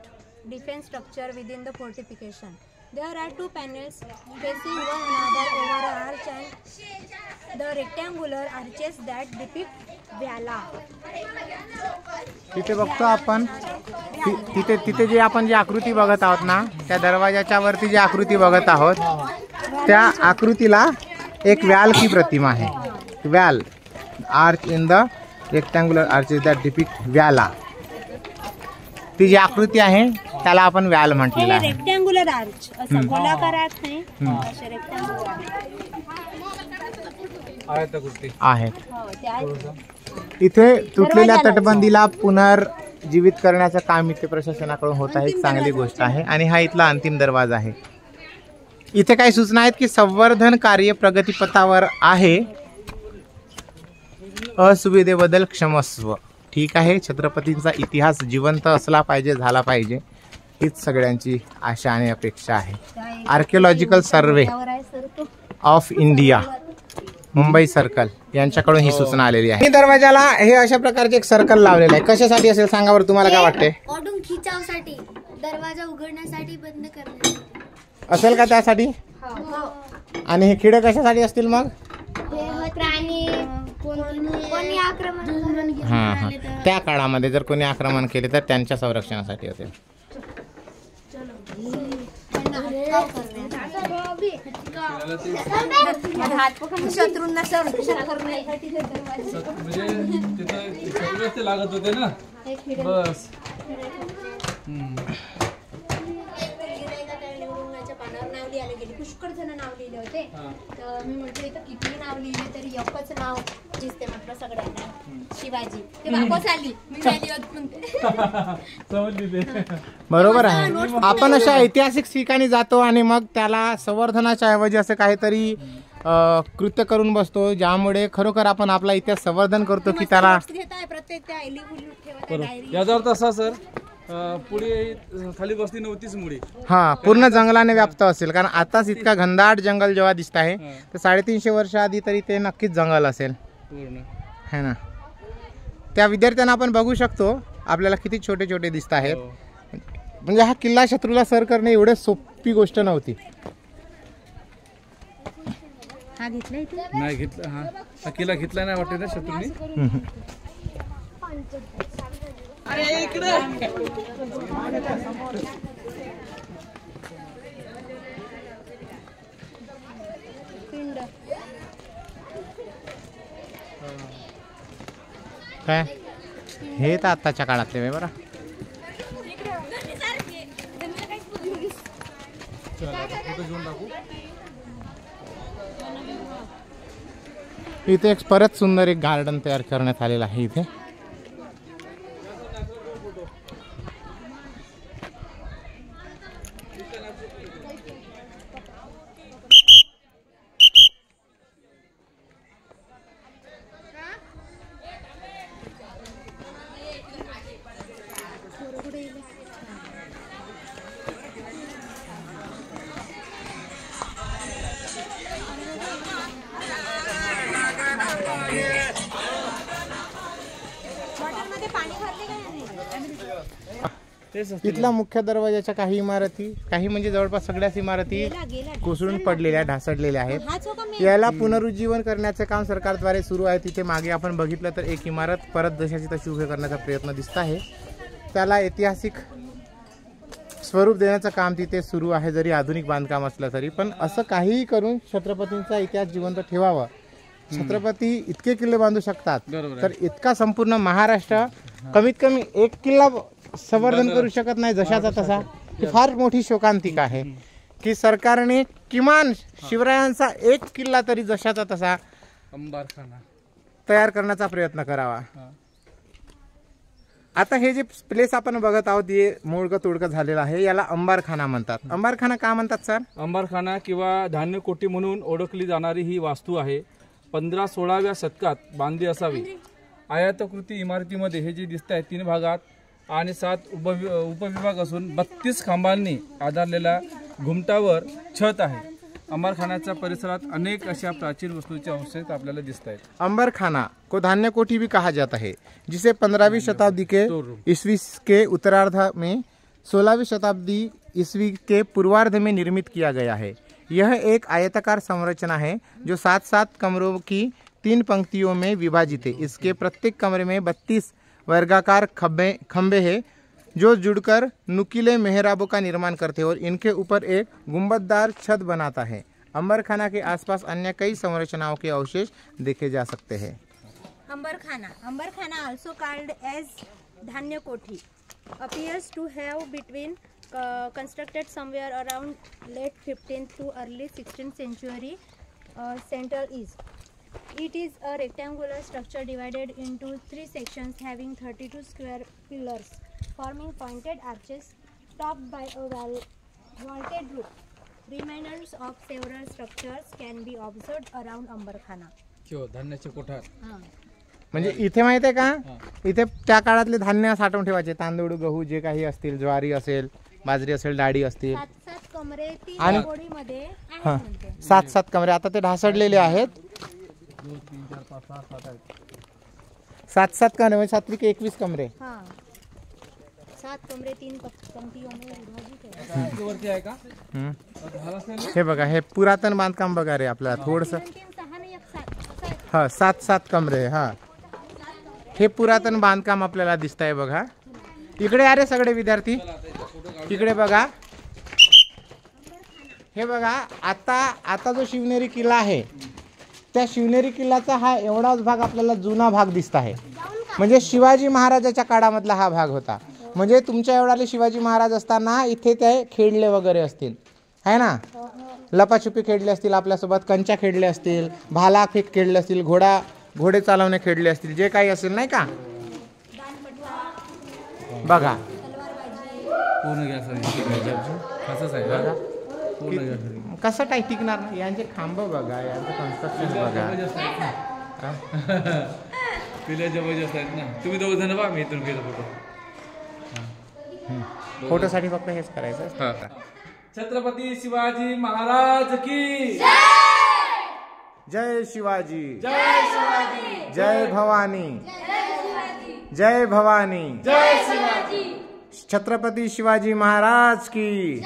defense structure within the fortification. There are two panels facing one another over an arch and the rectangular arches that depict Vyala. तिथे बघतो आपण तिथे जे आपण जी आकृती बघत आहोत ना, त्या दरवाजाच्या वरती जी आकृती बघत आहोत त्या आकृतीला एक व्याल की प्रतिमा आहे। Vyala arch in the rectangular arches that depict vyala, ती जी आकृती आहे त्याला आपण व्याल म्हटलेलं आहे। रेक्टँग्युलर आर्च असं गोलाकार आर्च आहे, असे रेक्टँग्युलर आहेत। इथे तुटलेल्या तटबंदीला पुनर्जीवित करण्याचं काम इथे प्रशासनाकडून होत आहे, एक चांगली गोष्ट आहे। आणि हा इथला अंतिम दरवाजा आहे। इथे काही सूचना आहेत की संवर्धन कार्य प्रगतीपथावर आहे, असुविधेबद्दल क्षमस्व। ठीक आहे, छत्रपतींचा इतिहास जिवंत असला पाहिजे, झाला पाहिजे, हीच सगळ्यांची आशा आणि अपेक्षा आहे। Archaeological survey of India Mumbai circle यांच्याकडून ही सूचना आलेली आहे। दरवाजाला हे अशा प्रकारचे एक सर्कल लावलेलं आहे, कशासाठी असेल सांगा बरं, तुम्हाला काय वाटते? ओढून खिचावसाठी, दरवाजा उघडण्यासाठी, बंद करण्यासाठी असेल का त्यासाठी? आणि हे खिडे कशासाठी असतील मग? प्राणी कोणी आक्रमण त्या काळामध्ये जर कोणी आक्रमण केले तर त्यांच्या संरक्षणासाठी असेल। शत्रूंना संरक्षण करण्यासाठी म्हणजे लागत होते ना बस। पानावर नाव लिहायला गेली, पुष्कळ जण नाव लिहिले होते, तर मी म्हटलं इथं किती नाव लिहिले तरी एकच नाव दिसते म्हटलं सगळ्यांना, शिवाजी। ते वापस आली, मी आली होत म्हणते। बरोबर आहे, आपण अशा ऐतिहासिक ठिकाणी जातो आणि मग त्याला संवर्धनाच्या ऐवजी असं काहीतरी कृत्य करून बसतो, ज्यामुळे खरोखर आपण आपला इतिहास संवर्धन करतो की त्याला प्रत्येक त्या डायरी। याचा अर्थ असा सर, पुढे खाली बसली नव्हतीच मुळे, हा पूर्ण जंगलाने व्याप्त असेल, कारण आताच इतका घनदाट जंगल जेव्हा दिसत आहे तर 350 वर्ष आधी तरी ते नक्कीच जंगल असेल पूर्ण, है ना। त्या विद्यार्थ्यांना आपण बघू शकतो आपल्याला किती छोटे छोटे दिसत आहेत। म्हणजे हा किल्ला शत्रूला सर करणे एवढे सोपी गोष्ट नव्हती। हा घेतला इथे नाही घेतला, हा किल्ला घेतला नाही वाटत ना शत्रूंनी। अरे इकडे काय हे तर आताच्या काळातले आहे बरं। इथे एक परत सुंदर एक गार्डन तयार करण्यात आलेलं आहे इथे। इथला मुख्य दरवाजाच्या काही इमारती, काही म्हणजे जवळपास सगळ्याच इमारती कोसळून पडलेल्या, ढासळलेल्या आहेत। याला पुनरुज्जीवन करण्याचे काम सरकारद्वारे सुरू आहे। तिथे मागे आपण बघितलं तर एक इमारत परत जशाची तशी उभी करण्याचा प्रयत्न दिसत आहे, त्याला ऐतिहासिक स्वरूप देण्याचं काम तिथे सुरू आहे, जरी आधुनिक बांधकाम असलं तरी। पण असं काहीही करून छत्रपतींचा इतिहास जिवंत ठेवावा। छत्रपती इतके किल्ले बांधू शकतात, तर इतका संपूर्ण महाराष्ट्र कमीत कमी एक किल्ला संवर्धन करू शकत नाही जशाचा तसा। ही फार मोठी शोकांतिका आहे की सरकारने किमान शिवरायांचा एक किल्ला तरी जशाचा तसा अंबारखाना तयार करण्याचा प्रयत्न करावा। आता हे जे प्लेस आपण बघत आहोत हे मोडकं तोडकं झालेलं आहे, याला अंबारखाना म्हणतात. अंबारखाना का म्हणतात सर? अंबारखाना किंवा धान्य कोठी म्हणून ओळखली जाणारी ही वास्तू आहे 15-16व्या शतकात बांधली असावी. आयताकृती इमारतीमध्ये हे जे दिसत आहे 3 भागात आणि 7 उपविभाग असून 32 खांबांनी आधारलेला घुमटावर छत आहे. अंबारखानाच्या परिसरात अनेक अशा प्राचीन वस्तूंचे अवशेष आपल्याला दिसत आहेत. अंबारखाना को धान्य कोठी भी कहा जाता है, जिसे 15वीं शताब्दी के ईस्वी के उत्तरार्ध में 16वीं शताब्दी ईस्वी के पूर्वार्ध में निर्मित किया गया है. यह एक आयताकार संरचना है जो 7-7 कमरों की 3 पंक्तियों में विभाजित है. इसके प्रत्येक कमरे में 32 वर्गाकार खंबे हैं जो जुड़कर नुकीले मेहराबों का निर्माण करते हैं और इनके ऊपर एक गुंबददार छत बनाता है. अंबरखाना के आसपास अन्य कई संरचनाओं के अवशेष देखे जा सकते हैं. Ambarkhana, also called as Dhanya Kothi, appears to have been constructed somewhere around late 15th to early 16th century Central East. It is a rectangular structure divided into 3 sections having 32 square pillars forming pointed arches topped by a vaulted roof. Remainders of several structures can be observed around Ambarkhana. धान्याचे कोठार. म्हणजे इथे माहित आहे का, इथे त्या काळातले धान्य साठवून ठेवायचे, तांदूळ गहू जे काही असतील, ज्वारी असेल, बाजरी असेल, डाळी असतील. 7-7 कमरे 3 आणि कोडीमध्ये हा आहेत. 7-7 कमरे आता ते ढासळलेले आहेत. 2 3 4 5 6 7 आहेत. 7-7 कमरे म्हणजे 7 × 21 कमरे. हाँ 7 कमरे 3 पंक्तियों में विभाजित है. वरती आहे का? हम्म. झालं असेल. हे बघा, हे पुरातन बांधकाम बघा रे आपल्याला थोडस. 3-6 आणि 1-7 हा 7-7 कमरे. हा हे पुरातन बांधकाम आपल्याला दिसत आहे बघा. इकडे अरे सगळे विद्यार्थी इकडे बघा. हे बघा, आता जो शिवनेरी किल्ला आहे त्या शिवनेरी किल्ल्याचा हा एवढाच भाग आपल्याला जुना भाग दिसत आहे. म्हणजे शिवाजी महाराजाच्या काळामधला हा भाग होता. म्हणजे तुमच्या एवढाले शिवाजी महाराज असताना इथे ते खेळले वगैरे असतील, आहे ना, लपाछुपी खेळले असतील, आपल्यासोबत कंचा खेळले असतील, भाला फेक खेळले असतील, घोडे चालवणे खेळले असतील, जे काही असेल नाही का. बघा पूर्ण घ्या सर. असंच आहे का? पूर्ण घ्या सर. कसं काय टिकणार नाही. यांचे खांब बघा, यांचं कन्स्ट्रक्शन बघा. पिल्या जबरदस्त आहेत ना. तुम्ही 2 जण बा, मी इथून घेतो फोटो. फोटोसाठी फक्त हेच करायचं. छत्रपती शिवाजी महाराज की जय शिवाजी, जय शिवाजी, जय भवानी, जय भवानी, जय शिवाजी. छत्रपती शिवाजी महाराज की.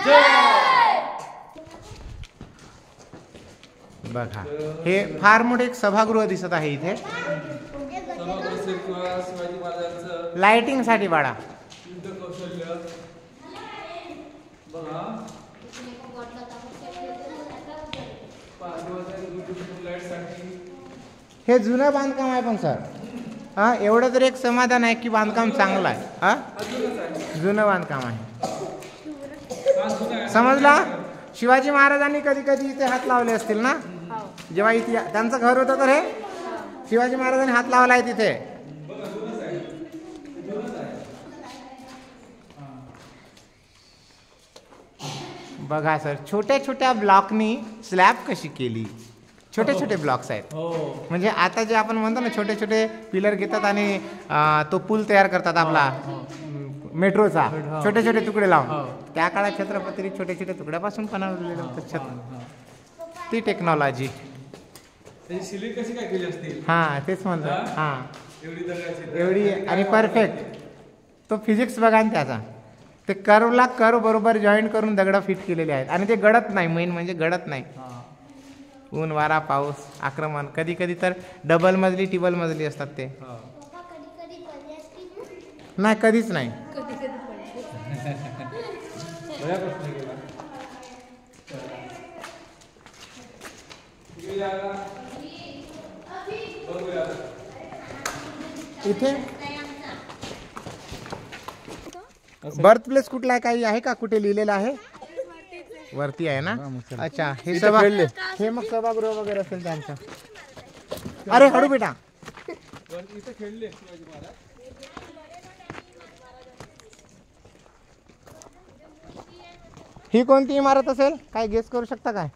बघा, हे फार मोठे एक सभागृह दिसत आहे इथे. सभागृह असेल किंवा शिवाजी महाराजांचं लाइटिंग साठी बाळा. युद्ध कौशल्य बघा. हे जुनं बांधकाम आहे पण सर. हा एवढं तर एक समाधान आहे की बांधकाम चांगलं आहे. हा जुनं बांधकाम आहे. समजला. शिवाजी महाराजांनी कधी कधी इथे हात लावले असतील ना, जेव्हा इथे त्यांचं घर होतं तर हे शिवाजी महाराजांनी हात लावला आहे तिथे. बघा सर, छोट्या छोट्या ब्लॉकनी स्लॅब कशी केली. छोटे छोटे ब्लॉक्स आहेत. म्हणजे आता जे आपण म्हणतो ना, छोटे छोटे पिलर घेतात आणि तो पूल तयार करतात आपला मेट्रोचा, छोटे छोटे तुकडे लावून. त्या काळात छत्रपतीने छोटे छोटे तुकड्यापासून बनवलेलं होतं छत्र. ती टेक्नॉलॉजी. त्याची शिलिंग कशी काय केली असतील. हा तेच म्हणतो. हा एवढी दगडाची एवढी आणि परफेक्ट. तो फिजिक्स बघा ना त्याचा. ते कर्वला कर्व बरोबर जॉईंट करून दगड फिट केलेले आहेत आणि ते गडत नाही. मेन म्हणजे गडत नाही. ऊन वारा पाऊस आक्रमण कधी कधी तर डबल मजली टिबल मजली असतात ते. नाही कधीच नाही. इथे बर्थ प्लेस कुठला आहे, काही आहे का, कुठे लिहिलेलं आहे. वरती आहे ना. अच्छा, हे हे मग सभागृह वगैरे असेल त्यांचं. अरे हळू बेटा. इथे खेळले शिवाजी महाराज. ही कोणती इमारत असेल? काय गेस करू शकता काय?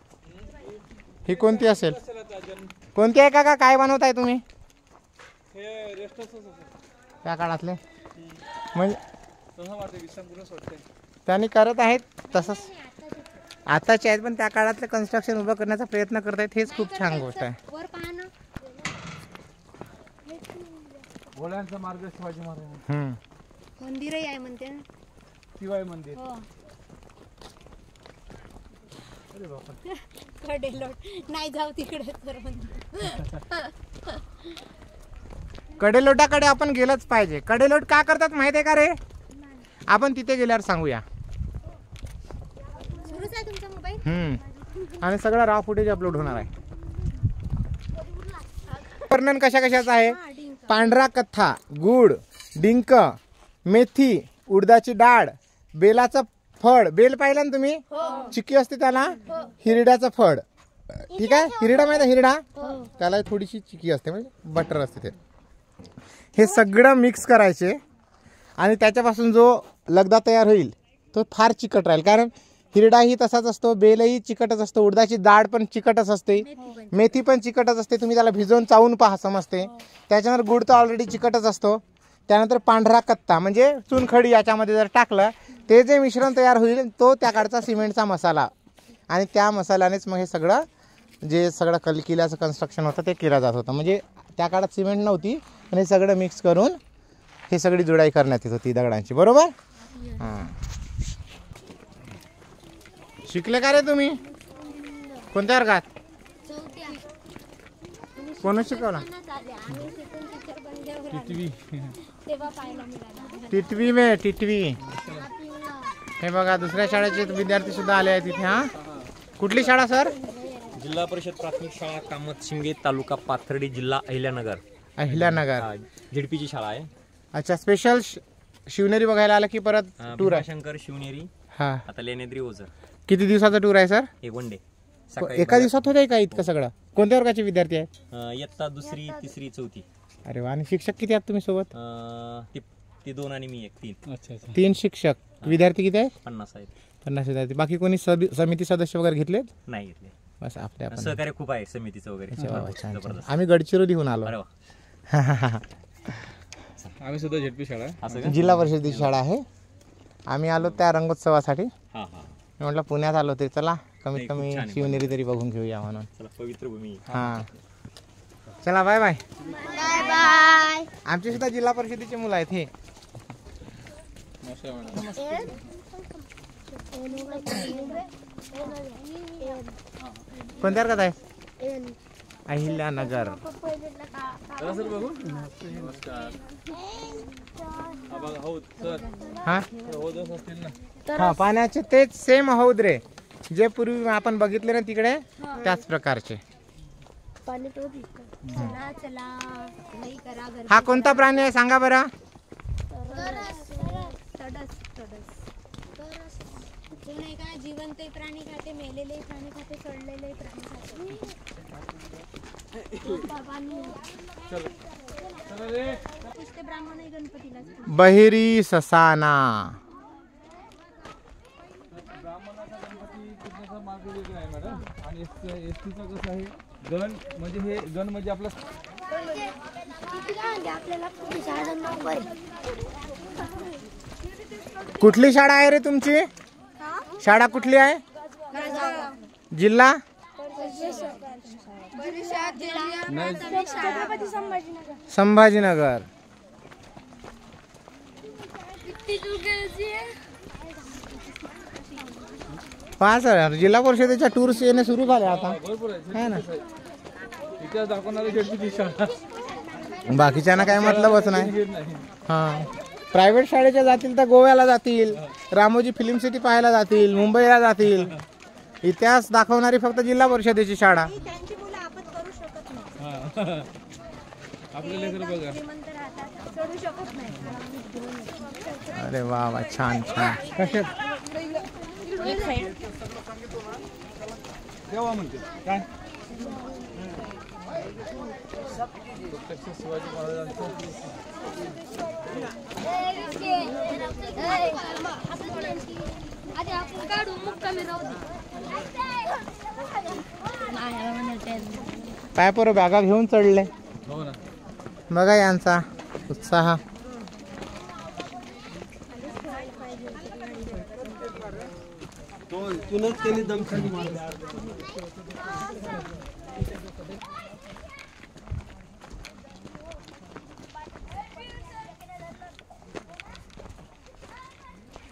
ही कोणती असेल? कोणती आहे का? काय बनवताय तुम्ही? हे रेस्ट हाऊस त्या काळातले म्हणजे तसं वाटतं विश्रामगृह वाटतंय. त्यांनी करत आहेत तसंच आताचे आहेत, पण त्या काळातलं कन्स्ट्रक्शन उभं करण्याचा प्रयत्न करत आहेत. हेच खूप छान गोष्ट आहे. वर पहा ना. घोड्यांचा मार्ग शिवाजी महाराज मंदिरही आहे म्हणते ना. शिवाय मंदिर. हो. कडेलोट नाही जाऊ तिकडे तर कडेलोटाकडे आपण गेलंच पाहिजे. कडेलोट का करतात माहिती आहे का रे? आपण तिथे गेल्यावर सांगूया. सुरूच आहे तुमचा मोबाईल. आणि सगळं रॉ फुटेज अपलोड होणार आहे. वर्णन कशा कशाचं आहे? पांढरा कथ्था, गुड, डिंक, मेथी, उडदाची डाळ, बेलाचं फळ. बेल पाहिलं ना तुम्ही? चिक्की असते त्याला. हिरड्याचं फळ. ठीक आहे. हिरडा माहिती आहे? हिरडा त्याला थोडीशी चिक्की असते, म्हणजे बटर असते ते. हे सगळं मिक्स करायचे आणि त्याच्यापासून जो लगदा तयार होईल तो फार चिकट राहील. कारण हिरडाही तसाच असतो, बेलही चिकटच असतो, उडदाची डाळ पण चिकटच असते, मेथी पण चिकटच असते. तुम्ही त्याला भिजवून चावून पहा समजते. त्याच्यानंतर गुड तर ऑलरेडी चिकटच असतो. त्यानंतर पांढरा कत्ता म्हणजे चुनखडी याच्यामध्ये जर टाकलं ते जे मिश्रण तयार होईल तो त्या काळचा सिमेंटचा मसाला. आणि त्या मसाल्यानेच मग हे सगळं जे सगळं किल्ल्याचं कन्स्ट्रक्शन होतं ते केलं जात होतं. म्हणजे त्या काळात सिमेंट नव्हती आणि हे सगळं मिक्स करून हे सगळी जुडाई करण्यात येत होती दगडांची. बरोबर. हां, शिकले का रे तुम्ही? कोणत्या वर्गात? कोण शिकवला? टिटवी मे टिटवी. हे बघा दुसऱ्या शाळेचे विद्यार्थी सुद्धा आले आहेत इथे. हा, कुठली शाळा सर? जिल्हा परिषद प्राथमिक शाळा कामत शिंगे, तालुका पाथर्डी, जिल्हा अहिल्यानगर. अहिल्यानगर झेडपीची शाळा आहे. अच्छा, स्पेशल शिवनेरी बघायला आला की परत टूर आहे? शंकर शिवनेरी, हा. आता लेण्याद्री, ओझर. किती दिवसाचा टूर आहे सर? एक वन डे. एका दिवसात होत आहे का इतकं सगळं? कोणत्या वर्गाचे विद्यार्थी आहेत? इयत्ता दुसरी, तिसरी, चौथी. अरे वा. आणि शिक्षक किती आहेत तुम्ही सोबत? ती 2 आणि मी 1, 3. 3 शिक्षक. विद्यार्थी किती आहेत? 50 आहेत. 50 विद्यार्थी. बाकी कोणी समिती सदस्य वगैरे घेतलेत? नाही घेतले. बस आपल्या सहकार्य खूप आहे समितीचं वगैरे. जबरदस्त. आम्ही गडचिरोलीहून आलो. अरे वा. आम्ही सुद्धा झेडपी शाळा असं का? जिल्हा परिषदेची शाळा आहे. आम्ही आलो त्या रंगोत्सवासाठी. हा हा. मी म्हटलं पुण्यात आलो ते चला कमीत कमी शिवनेरी तरी बघून घेऊया म्हणून. चला, पवित्र भूमी. हा, चला बाय बाय. Bye bye. आमची सुद्धा जिल्हा परिषदेची मुलं आहेत हे. कोणत्या वर्गात आहे? अहिल्यानगर. सर बघू. नमस्कार. हा बघा हौद सर. हा हौद असतील ना. हा, पाण्याचे तेच सेम हौद रे जे पूर्वी आपण बघितले ना तिकडे, त्याच प्रकारचे. चला चला नाही करा घर. हा कोणता प्राणी आहे सांगा बरं? तडस तडस. तो नाही का जिवंत प्राणी खाते, मेलेले प्राणी खाते, सडलेले प्राणी खाते. चला रे. पुष्टे ब्राह्मण आहे गणपतीला. बहिरी ससाना. ब्राह्मणाचा गणपती कृष्णाचा मार्ग वेगळा आहे मॅडम. आणि एसटीचा कसं आहे? गण म्हणजे हे गण म्हणजे आपला आपल्याला शाळा. कुठली शाळा आहे रे तुमची? शाळा कुठली आहे? जिल्हा संभाजीनगर. पहा सर, जिल्हा परिषदेच्या टूर्स येणे सुरू झाले आता. भरपूर आहे है ना. इतिहास दाखवणारी झेडपीची शाळा. बाकीच्यांना काय मतलबच नाही. नाही. हा, प्रायव्हेट शाळेच्या जातील तर गोव्याला जातील, रामोजी फिल्म सिटी पाहायला जातील, मुंबईला जातील. इतिहास दाखवणारी फक्त जिल्हा परिषदेची शाळा. त्यांची मुलं आपण करू शकत नाही. आपले लेकर बघा. श्रीमंत राहतात, चढू शकत नाही. अरे वा वा, छान छान. कसे तेव्हा म्हणते काय शिवाजी महाराजांचं आधी आपण काढू मग कमी राहू दे. पायपोर बॅगा घेऊन चढले. हो ना. बघा यांचा उत्साह.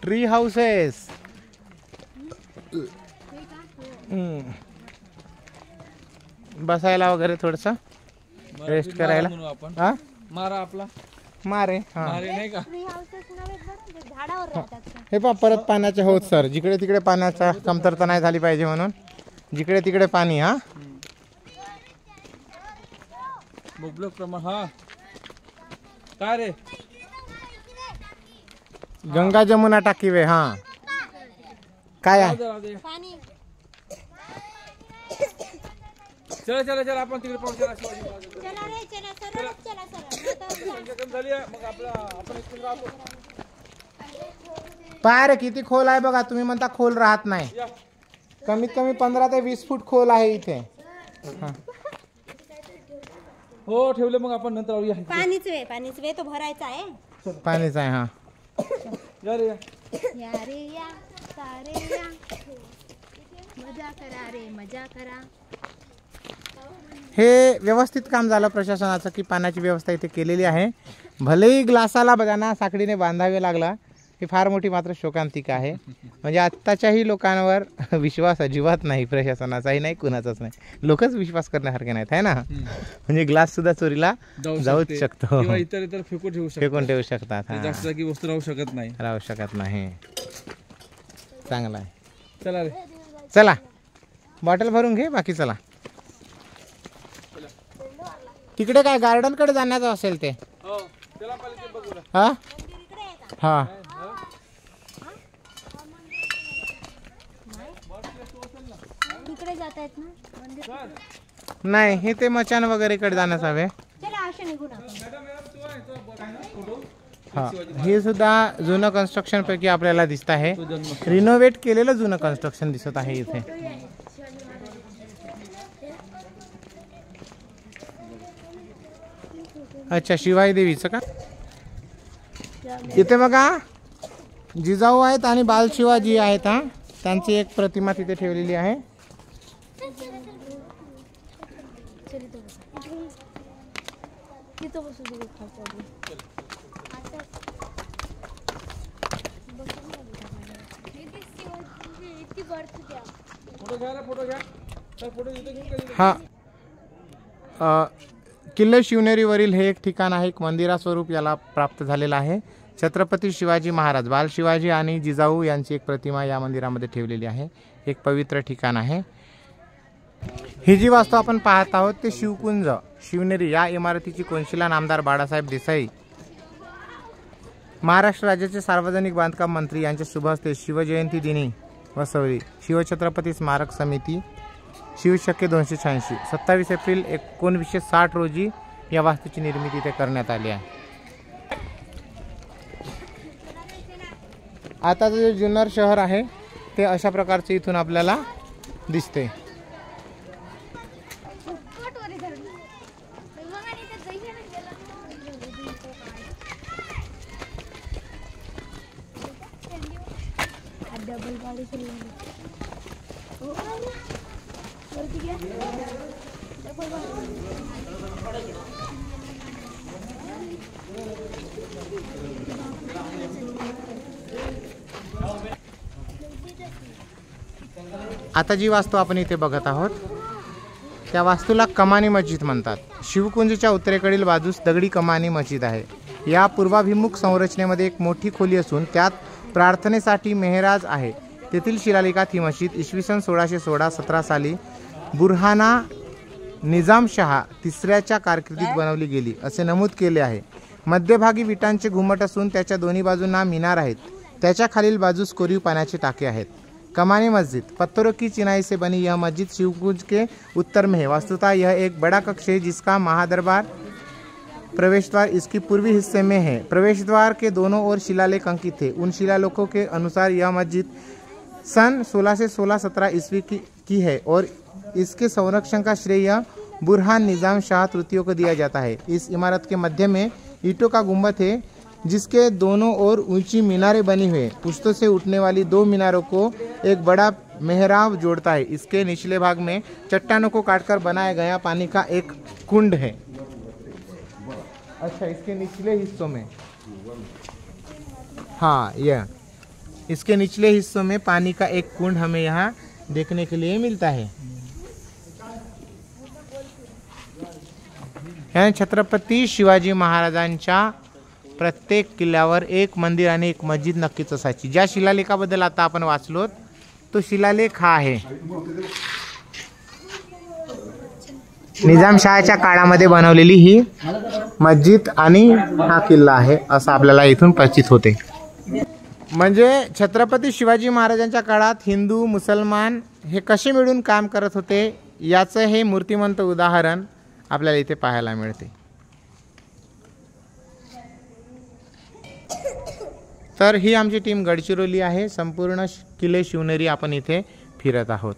Tree houses. बसायला वगैरे थोडस रेस्ट करायला. म्हणू आपण हा मारा आपला मारे. हा मारे नाही का. ट्री हाऊसेस नव्हे बरं, जे झाडावर राहतात. हे पहा परत पाण्याचे होत सर. जिकडे तिकडे पाण्याचा कमतरता नाही झाली पाहिजे म्हणून जिकडे तिकडे पाणी. हा मुबलक प्रमाण. हा काय रे. गंगा जमुना टाकी वे. हा काय आहे. जाऊ दे. पाणी चला चला चला आपण तिकडे पाहू. चला शिवाजी महाराज. चला रे चला सरळ चला सरळ. संख्या कमी झाली आहे, मग आपला आपण इथून राहतो. पहा रे किती खोल आहे बघा. तुम्ही म्हणता खोल राहत नाही. या. कमीत कमी 15 ते 20 फूट खोल आहे इथे. हा. हो ठेवले मग आपण नंतर येऊया. पाणीच वे तो भरायचा आहे. पाणीच आहे. हा या रे या. या रे या सारे या मजा करा रे मजा करा. हे व्यवस्थित काम झालं प्रशासनाचं की पाण्याची व्यवस्था इथे केलेली आहे. भलेही ग्लासाला बघाना साखळीने बांधावे लागला. ही फार मोठी मात्र शोकांतिका आहे. म्हणजे आत्ताच्याही लोकांवर विश्वास अजिबात नाही प्रशासनाचाही नाही कुणाचाच नाही. लोकच विश्वास करण्यासारखे नाहीत आहे ना. म्हणजे ग्लास सुद्धा चोरीला जाऊच शकतो. किंवा इतर इतर फेकून ठेवू शकतो. फेकून ठेवू शकतात. हा. जास्त जागी वस्तू राहू शकत नाही. राहू शकत नाही. चांगला आहे. चला रे. चला बॉटल भरून घे. बाकी चला तिकडे काय गार्डन कडे जाण्याचं असेल ते. हो चला पहिले ते बघू. हा हा तिकडे जात आहेत ना मंदिर. नाही हे ते मचान वगैरे कडे जाण्यास हवे. चला अशा निघून आपण. हा हे सुद्धा जुनं कन्स्ट्रक्शन पैकी आपल्याला दिसत आहे. रिनोव्हेट केलेलं जुनं कन्स्ट्रक्शन दिसत आहे इथे. अच्छा शिवाई देवीचं का. इथे बघा जिजाऊ आहेत आणि बाल शिवाजी आहेत. हा त्यांची एक प्रतिमा तिथे ठेवलेली आहे. फोटो घ्या रे, फोटो घ्या. तर फोटो इथे घेऊन कधी. हा किल्ले शिवनेरीवरील हे एक ठिकाण आहे. एक मंदिरास्वरूप याला प्राप्त झालेलं आहे. छत्रपती शिवाजी महाराज बाल शिवाजी आणि जिजाऊ यांची एक प्रतिमा या मंदिरामध्ये ठेवलेली आहे. एक पवित्र ठिकाण आहे. ही जी वास्तू आपण पाहत आहोत ते शिवकुंज शिवनेरी या इमारतीची कोनशिला नामदार बाळासाहेब देसाई महाराष्ट्र राज्याचे सार्वजनिक बांधकाम मंत्री यांच्या शुभ हस्ते शिवजयंती दिनी बसवली. शिवछत्रपती स्मारक समिती शिवशक्य 286 27 एप्रिल 1960 रोजी या वास्तूची निर्मिती इथे करण्यात आली आहे. आता जे जुन्नर शहर आहे ते अशा प्रकारचे इथून आपल्याला दिसते. आता जी वास्तू आपण इथे बघत आहोत त्या वास्तूला कमानी मस्जिद म्हणतात. शिवकुंजच्या उत्तरेकडील बाजूस दगडी कमानी मस्जिद आहे. या पूर्वाभिमुख संरचनेमध्ये एक मोठी खोली असून त्यात प्रार्थनेसाठी मेहराज आहे. तेथील शिलालेखात ही मस्जिद इसवी सन 1616-17 साली बुरहाना निजामशहा तिसऱ्याच्या कारकिर्दीत बनवली गेली असे नमूद केले आहे. मध्यभागी विटांचे घुमट असून त्याच्या दोन्ही बाजूंना मिनार आहेत. त्याच्या खालील बाजूस कोरीव पाण्याचे टाके आहेत. कमानी मस्जिद पत्थरों की चिनाई से बनी यह मस्जिद शिवकुंज के उत्तर में है. वास्तुतः यह एक बड़ा कक्ष है जिसका महादरबार प्रवेश द्वार इसकी पूर्वी हिस्से में है. प्रवेश द्वार के दोनों ओर शिलालेख अंकित थे. उन शिलालेखों के अनुसार यह मस्जिद सन 16 से 16-17 ईस्वी की है और इसके संरक्षण का श्रेय बुरहान निजाम शाह तृतीय को दिया जाता है। इस इमारत के मध्य में ईंटों का गुंबद है जिसके दोनों ओर ऊंची मीनारें बनी हुई हैं। पुश्तों से उठने वाली 2 मीनारों को एक बड़ा मेहराब जोड़ता है। इसके निचले भाग में चट्टानों को काटकर बनाया गया पानी का एक कुंड है। अच्छा, इसके निचले हिस्सों में, हाँ, यह इसके निचले हिस्सों में पानी का एक कुंड हमें यहाँ देखने के लिए मिलता है। यहाँ छत्रपती शिवाजी महाराजांच्या प्रत्येक किल्ल्यावर एक मंदिर आणि एक मस्जिद नक्कीच असायची। ज्या शिलालेखाबद्दल आता आपण वाचलो तो शिलालेख हा आहे। निजामशाहाच्या काळामध्ये बनवलेली ही मस्जिद आणि हा किल्ला आहे असं आपल्याला इथून प्रतीत होते। म्हणजे छत्रपती शिवाजी महाराजांच्या काळात हिंदू मुसलमान हे कसे मिळून काम करत होते याचं हे मूर्तिमंत उदाहरण आपल्याला इथे पाहायला मिळते। तर ही आमची टीम गडचिरोली आहे। संपूर्ण किल्ले शिवनेरी आपण इथे फिरत आहोत।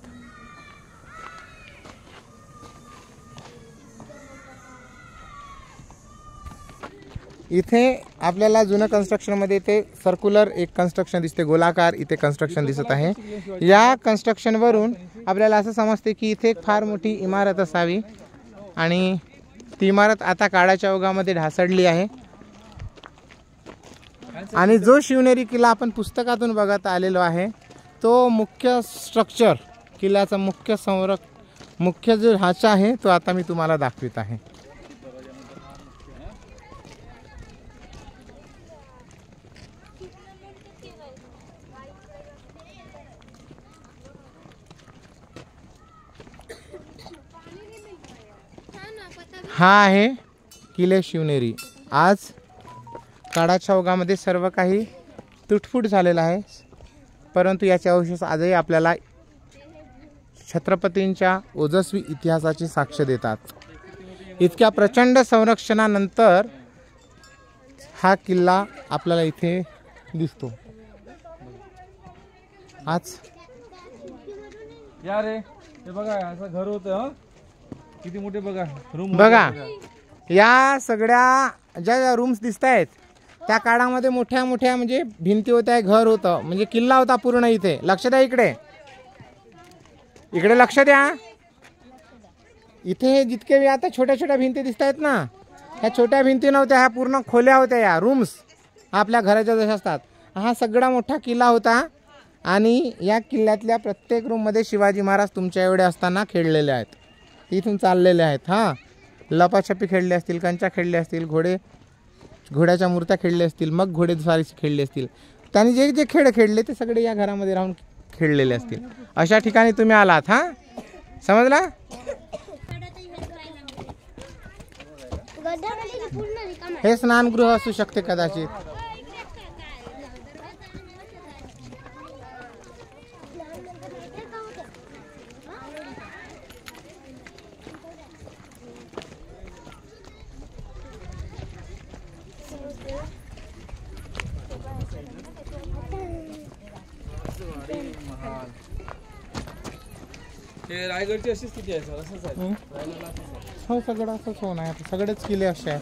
इथे आपल्याला जुनं कन्स्ट्रक्शन मध्ये इथे सर्क्युलर एक कन्स्ट्रक्शन दिसते, गोलाकार इथे कन्स्ट्रक्शन दिसत आहे। या कन्स्ट्रक्शन वरून आपल्याला असं समजते की इथे एक फार मोठी इमारत असावी आणि ती इमारत आता काळाच्या ओघामध्ये ढासळली आहे। आणि जो शिवनेरी किल्ला आपण पुस्तकातून बघत आलेलो आहे तो मुख्य स्ट्रक्चर किल्ल्याचा मुख्य जो ढाचा आहे तो आता मी तुम्हाला दाखवित आहे। हा आहे किल्ले शिवनेरी। आज काळाच्या ओघामध्ये सर्व काही तुटफूट झालेलं आहे, परंतु याचे अवशेष आजही आपल्याला छत्रपतींच्या ओजस्वी इतिहासाची साक्ष देतात। इतक्या प्रचंड संरक्षणानंतर हा किल्ला आपल्याला इथे दिसतो। आज या रे, हे बघा असं घर होतं, किती मोठे बघा रूम बघा। या सगळ्या ज्या रूम्स दिसत आहेत त्या काळामध्ये मोठ्या मोठ्या म्हणजे भिंती होत्या, घर होतं, म्हणजे किल्ला होता पूर्ण इथे। लक्ष द्या, इकडे लक्ष द्या। इथे जितके आता छोट्या छोट्या भिंती दिसत आहेत ना, ह्या छोट्या भिंती नव्हत्या, ह्या पूर्ण खोल्या होत्या, या रूम्स आपल्या घराच्या जशा असतात। हा सगळा मोठा किल्ला होता आणि या किल्ल्यातल्या प्रत्येक रूम मध्ये शिवाजी महाराज तुमच्या एवढे असताना खेळलेले आहेत, इथून चाललेले आहेत। हा, लपाछपी खेळले असतील, कंचा खेळले असतील, घोड्याच्या मूर्त्या खेळले असतील, मग घोडेस्वारी खेळले असतील। त्यांनी जे जे खेळ खेळले ते सगळे या घरामध्ये राहून खेळलेले असतील। अशा ठिकाणी तुम्ही आलात, हा समजला? हे स्नानगृह असू शकते कदाचित। हे रायगडची अशी स्थिती आहे सर, असंच आहे हो, सगळं असंच होणार, सगळेच किल्ले असे आहेत।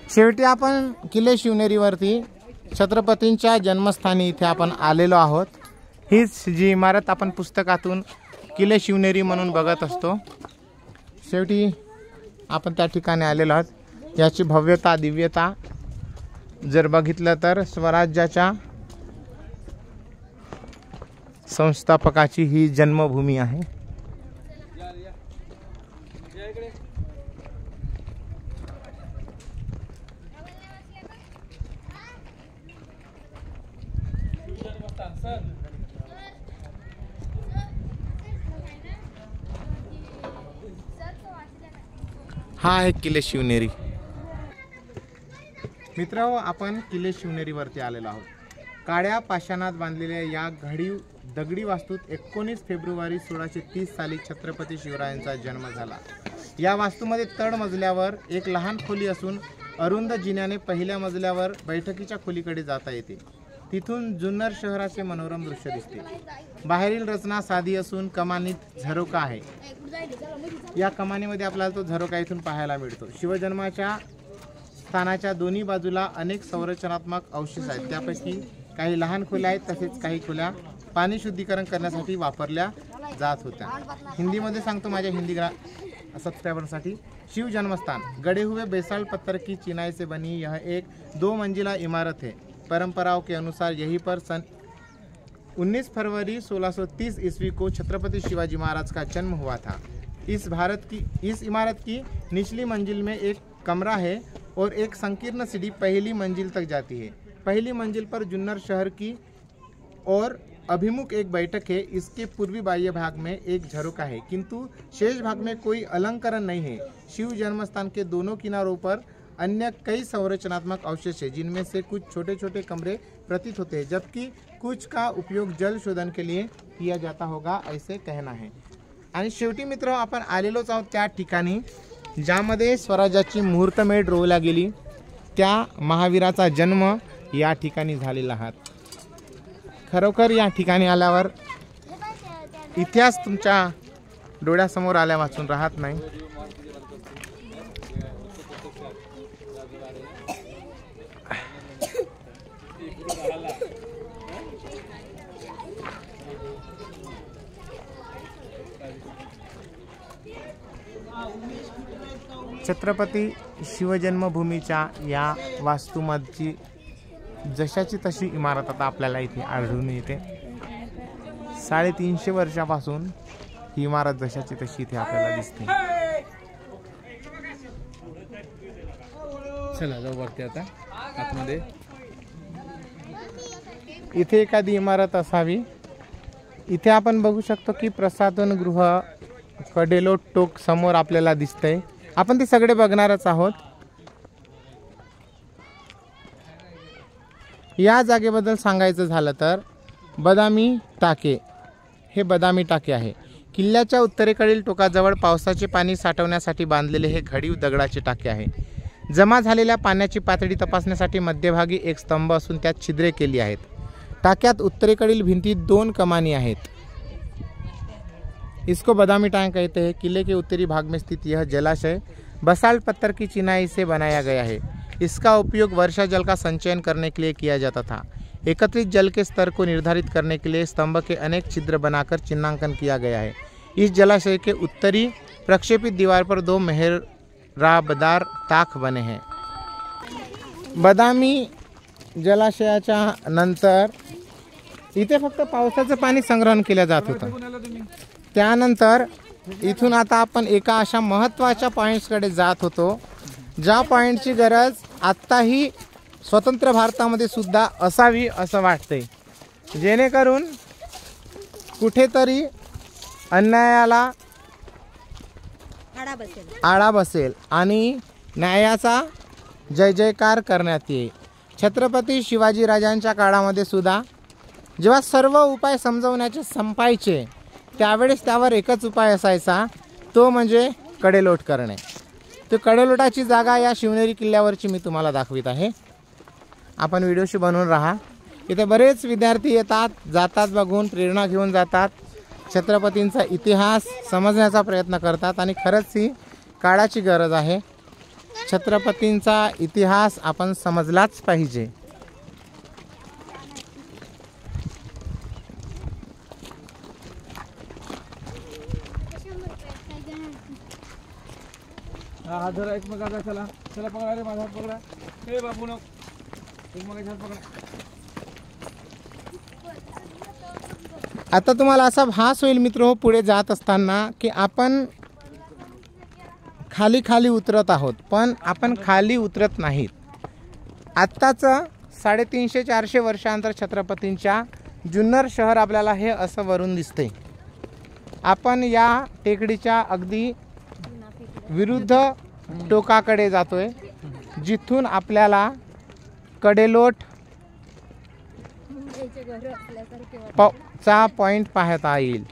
शेवटी आपण किल्ले शिवनेरीवरती छत्रपतींच्या जन्मस्थानी इथे आपण आलेलो आहोत। हीच जी इमारत आपण पुस्तकातून किल्ले शिवनेरी म्हणून बघत असतो, शेवटी आपण त्या ठिकाणी आलेलो आहोत। याची भव्यता दिव्यता जर बघितलं तर स्वराज्याच्या संस्थापकाची ही जन्मभूमी आहे। हा आहे किल्ले शिवनेरी। मित्रांनो, आपण किल्ले शिवनेरीवरती आलेलो आहोत। काळ्या पाषाणात बांधलेल्या या दगडी वास्तूत 19 फेब्रुवारी 1630 साली छत्रपती शिवरायांचा जन्म झाला। या वास्तूमध्ये तळ मजल्यावर एक लहान खोली असून अरुंद जिन्याने पहिल्या मजल्यावर बैठकीच्या खोलीकडे जाता येते. तिथून जुन्नर शहराचे मनोरम दृश्य दिसते. बाहेरील रचना साधी असून कमानीत झरोका आहे. या कमानीमध्ये आपल्याला तो झरोका इथून पाहायला मिळतो. शिवजन्माच्या स्थानाच्या दोन्ही बाजूला अनेक संरचनात्मक अवशेष आहेत. त्यापैकी काही लहान खोल्या आहेत, तसेच काही खोल्या पाणी शुद्धीकरण करण्यासाठी वापरल्या जात होत्या. हिंदीमध्ये सांगतो माझ्या हिंदी सब्सक्राइबरसाठी. शिव जन्मस्थान गड़े हुए बेसाल्ट पत्थर की चिनाई से बनी यह एक 2 मंजिला इमारत है. परंपराओं के अनुसार यहीं पर सन 19 फरवरी 1630 ईस्वी को छत्रपति शिवाजी महाराज का जन्म हुआ था. इस इमारत की निचली मंजिल में एक कमरा है और एक संकीर्ण सीढ़ी पहली मंजिल तक जाती है. पहली मंजिल पर जुन्नर शहर की और अभिमुख एक बैठक है. इसके पूर्वी बाह्य भाग में एक झरोका है, किंतु शेष भाग में कोई अलंकरण नहीं है. शिव जन्मस्थान के दोनों किनारों पर अन्य कई संरचनात्मक अवशेष है, जिनमें से कुछ छोटे छोटे कमरे प्रतीत होते हैं, जबकि कुछ का उपयोग जल शोधन के लिए किया जाता होगा, ऐसे कहना है. आणि शेवटी मित्र आपण आलेलोच आहोत त्या ठिकाणी ज्यामध्ये स्वराज्याची मुहूर्तमेढ रोवल्या गेली. त्या महावीराचा जन्म या ठिकाणी झालेला आहे. खरोखर या ठिकाणी आल्यावर इतिहास तुमच्या डोळ्यासमोर आल्या वाचून राहत नाही. छत्रपती शिवजन्मभूमीच्या या वास्तूमध्ये जशाची तशी इमारत आता आपल्याला इथे आढळून येते. 350 वर्षापासून ही इमारत जशाची तशी इथे आपल्याला दिसते. चला जाऊ वरती आता आतमध्ये. इथे एखादी इमारत असावी. इथे आपण बघू शकतो की प्रसाधन गृह कडेलोट टोक समोर आपल्याला दिसतंय. आपण ते सगळे बघणारच आहोत. या जागेबद्दल सांगायचं झालं तर बदामी टाके हे बदामी टाके आहे. किल्ल्याच्या उत्तरेकडील टोकाजवळ पावसाचे पाणी साठवण्यासाठी बांधलेले हे घडीव दगडाचे टाके आहे. जमा झालेल्या पाण्याची पातळी तपासण्यासाठी मध्यभागी एक स्तंभ असून त्यात छिद्रे केली आहेत. टाक्यात उत्तरेकडील भिंतीत 2 कमानी आहेत. इसको बदामी टांग कहते हैं. किले के उत्तरी भाग में स्थित यह जलाशय बसाल्ट पत्थर की चिनाई से बनाया गया है. इसका उपयोग वर्षा जल का संचयन करने के लिए किया जाता था. एकत्रित जल के स्तर को निर्धारित करने के लिए स्तंभ के अनेक छिद्र बनाकर चिन्हांकन किया गया है. इस जलाशय के उत्तरी प्रक्षेपित दीवार पर 2 मेहराबदार ताख बने हैं. बदामी जलाशयाच्या नंतर इथे फक्त पावसाचं पाणी संग्रहण केलं जात होतं. त्यानंतर इथून आता आपण एका अशा महत्त्वाच्या पॉईंट्सकडे जात होतो, ज्या पॉईंटची गरज आत्ताही स्वतंत्र भारतामध्ये सुद्धा असावी असं वाटते, जेणेकरून कुठेतरी अन्यायाला आळा बसेल आणि न्यायाचा जय जयकार करण्यात येईल. छत्रपती शिवाजीराजांच्या काळामध्ये सुद्धा जेव्हा सर्व उपाय समजवण्याचे संपायचे त्यावेळेस त्यावर एकच उपाय असायचा, तो म्हणजे कडेलोट करणे. तो कडेलोटाची जागा या शिवनेरी किल्ल्यावरची मी तुम्हाला दाखवित आहे. आपण व्हिडिओशी बनवून राहा. इथे बरेच विद्यार्थी येतात जातात, बघून प्रेरणा घेऊन जातात, छत्रपतींचा इतिहास समजण्याचा प्रयत्न करतात आणि खरंच ही काळाची गरज आहे. छत्रपतींचा इतिहास आपण समजलाच पाहिजे. हा धरा एकमेकाचा. चला चला पकडा रे, माझा हात पकडा. हे बाबू नो एकमेकाचा हात पकडा. आता तुम्हाला असा भास होईल मित्र पुढे जात असताना की आपण खाली खाली उतरत आहोत, पण आपण खाली उतरत नाहीत. आत्ताचं 350-400 वर्षांतर छत्रपतींच्या जुन्नर शहर आपल्याला हे असं वरून दिसते. आपण या टेकडीच्या अगदी विरुद्ध टोकाकडे जातोय, जिथून आपल्याला कडेलोट चा पॉइंट पाहता येईल.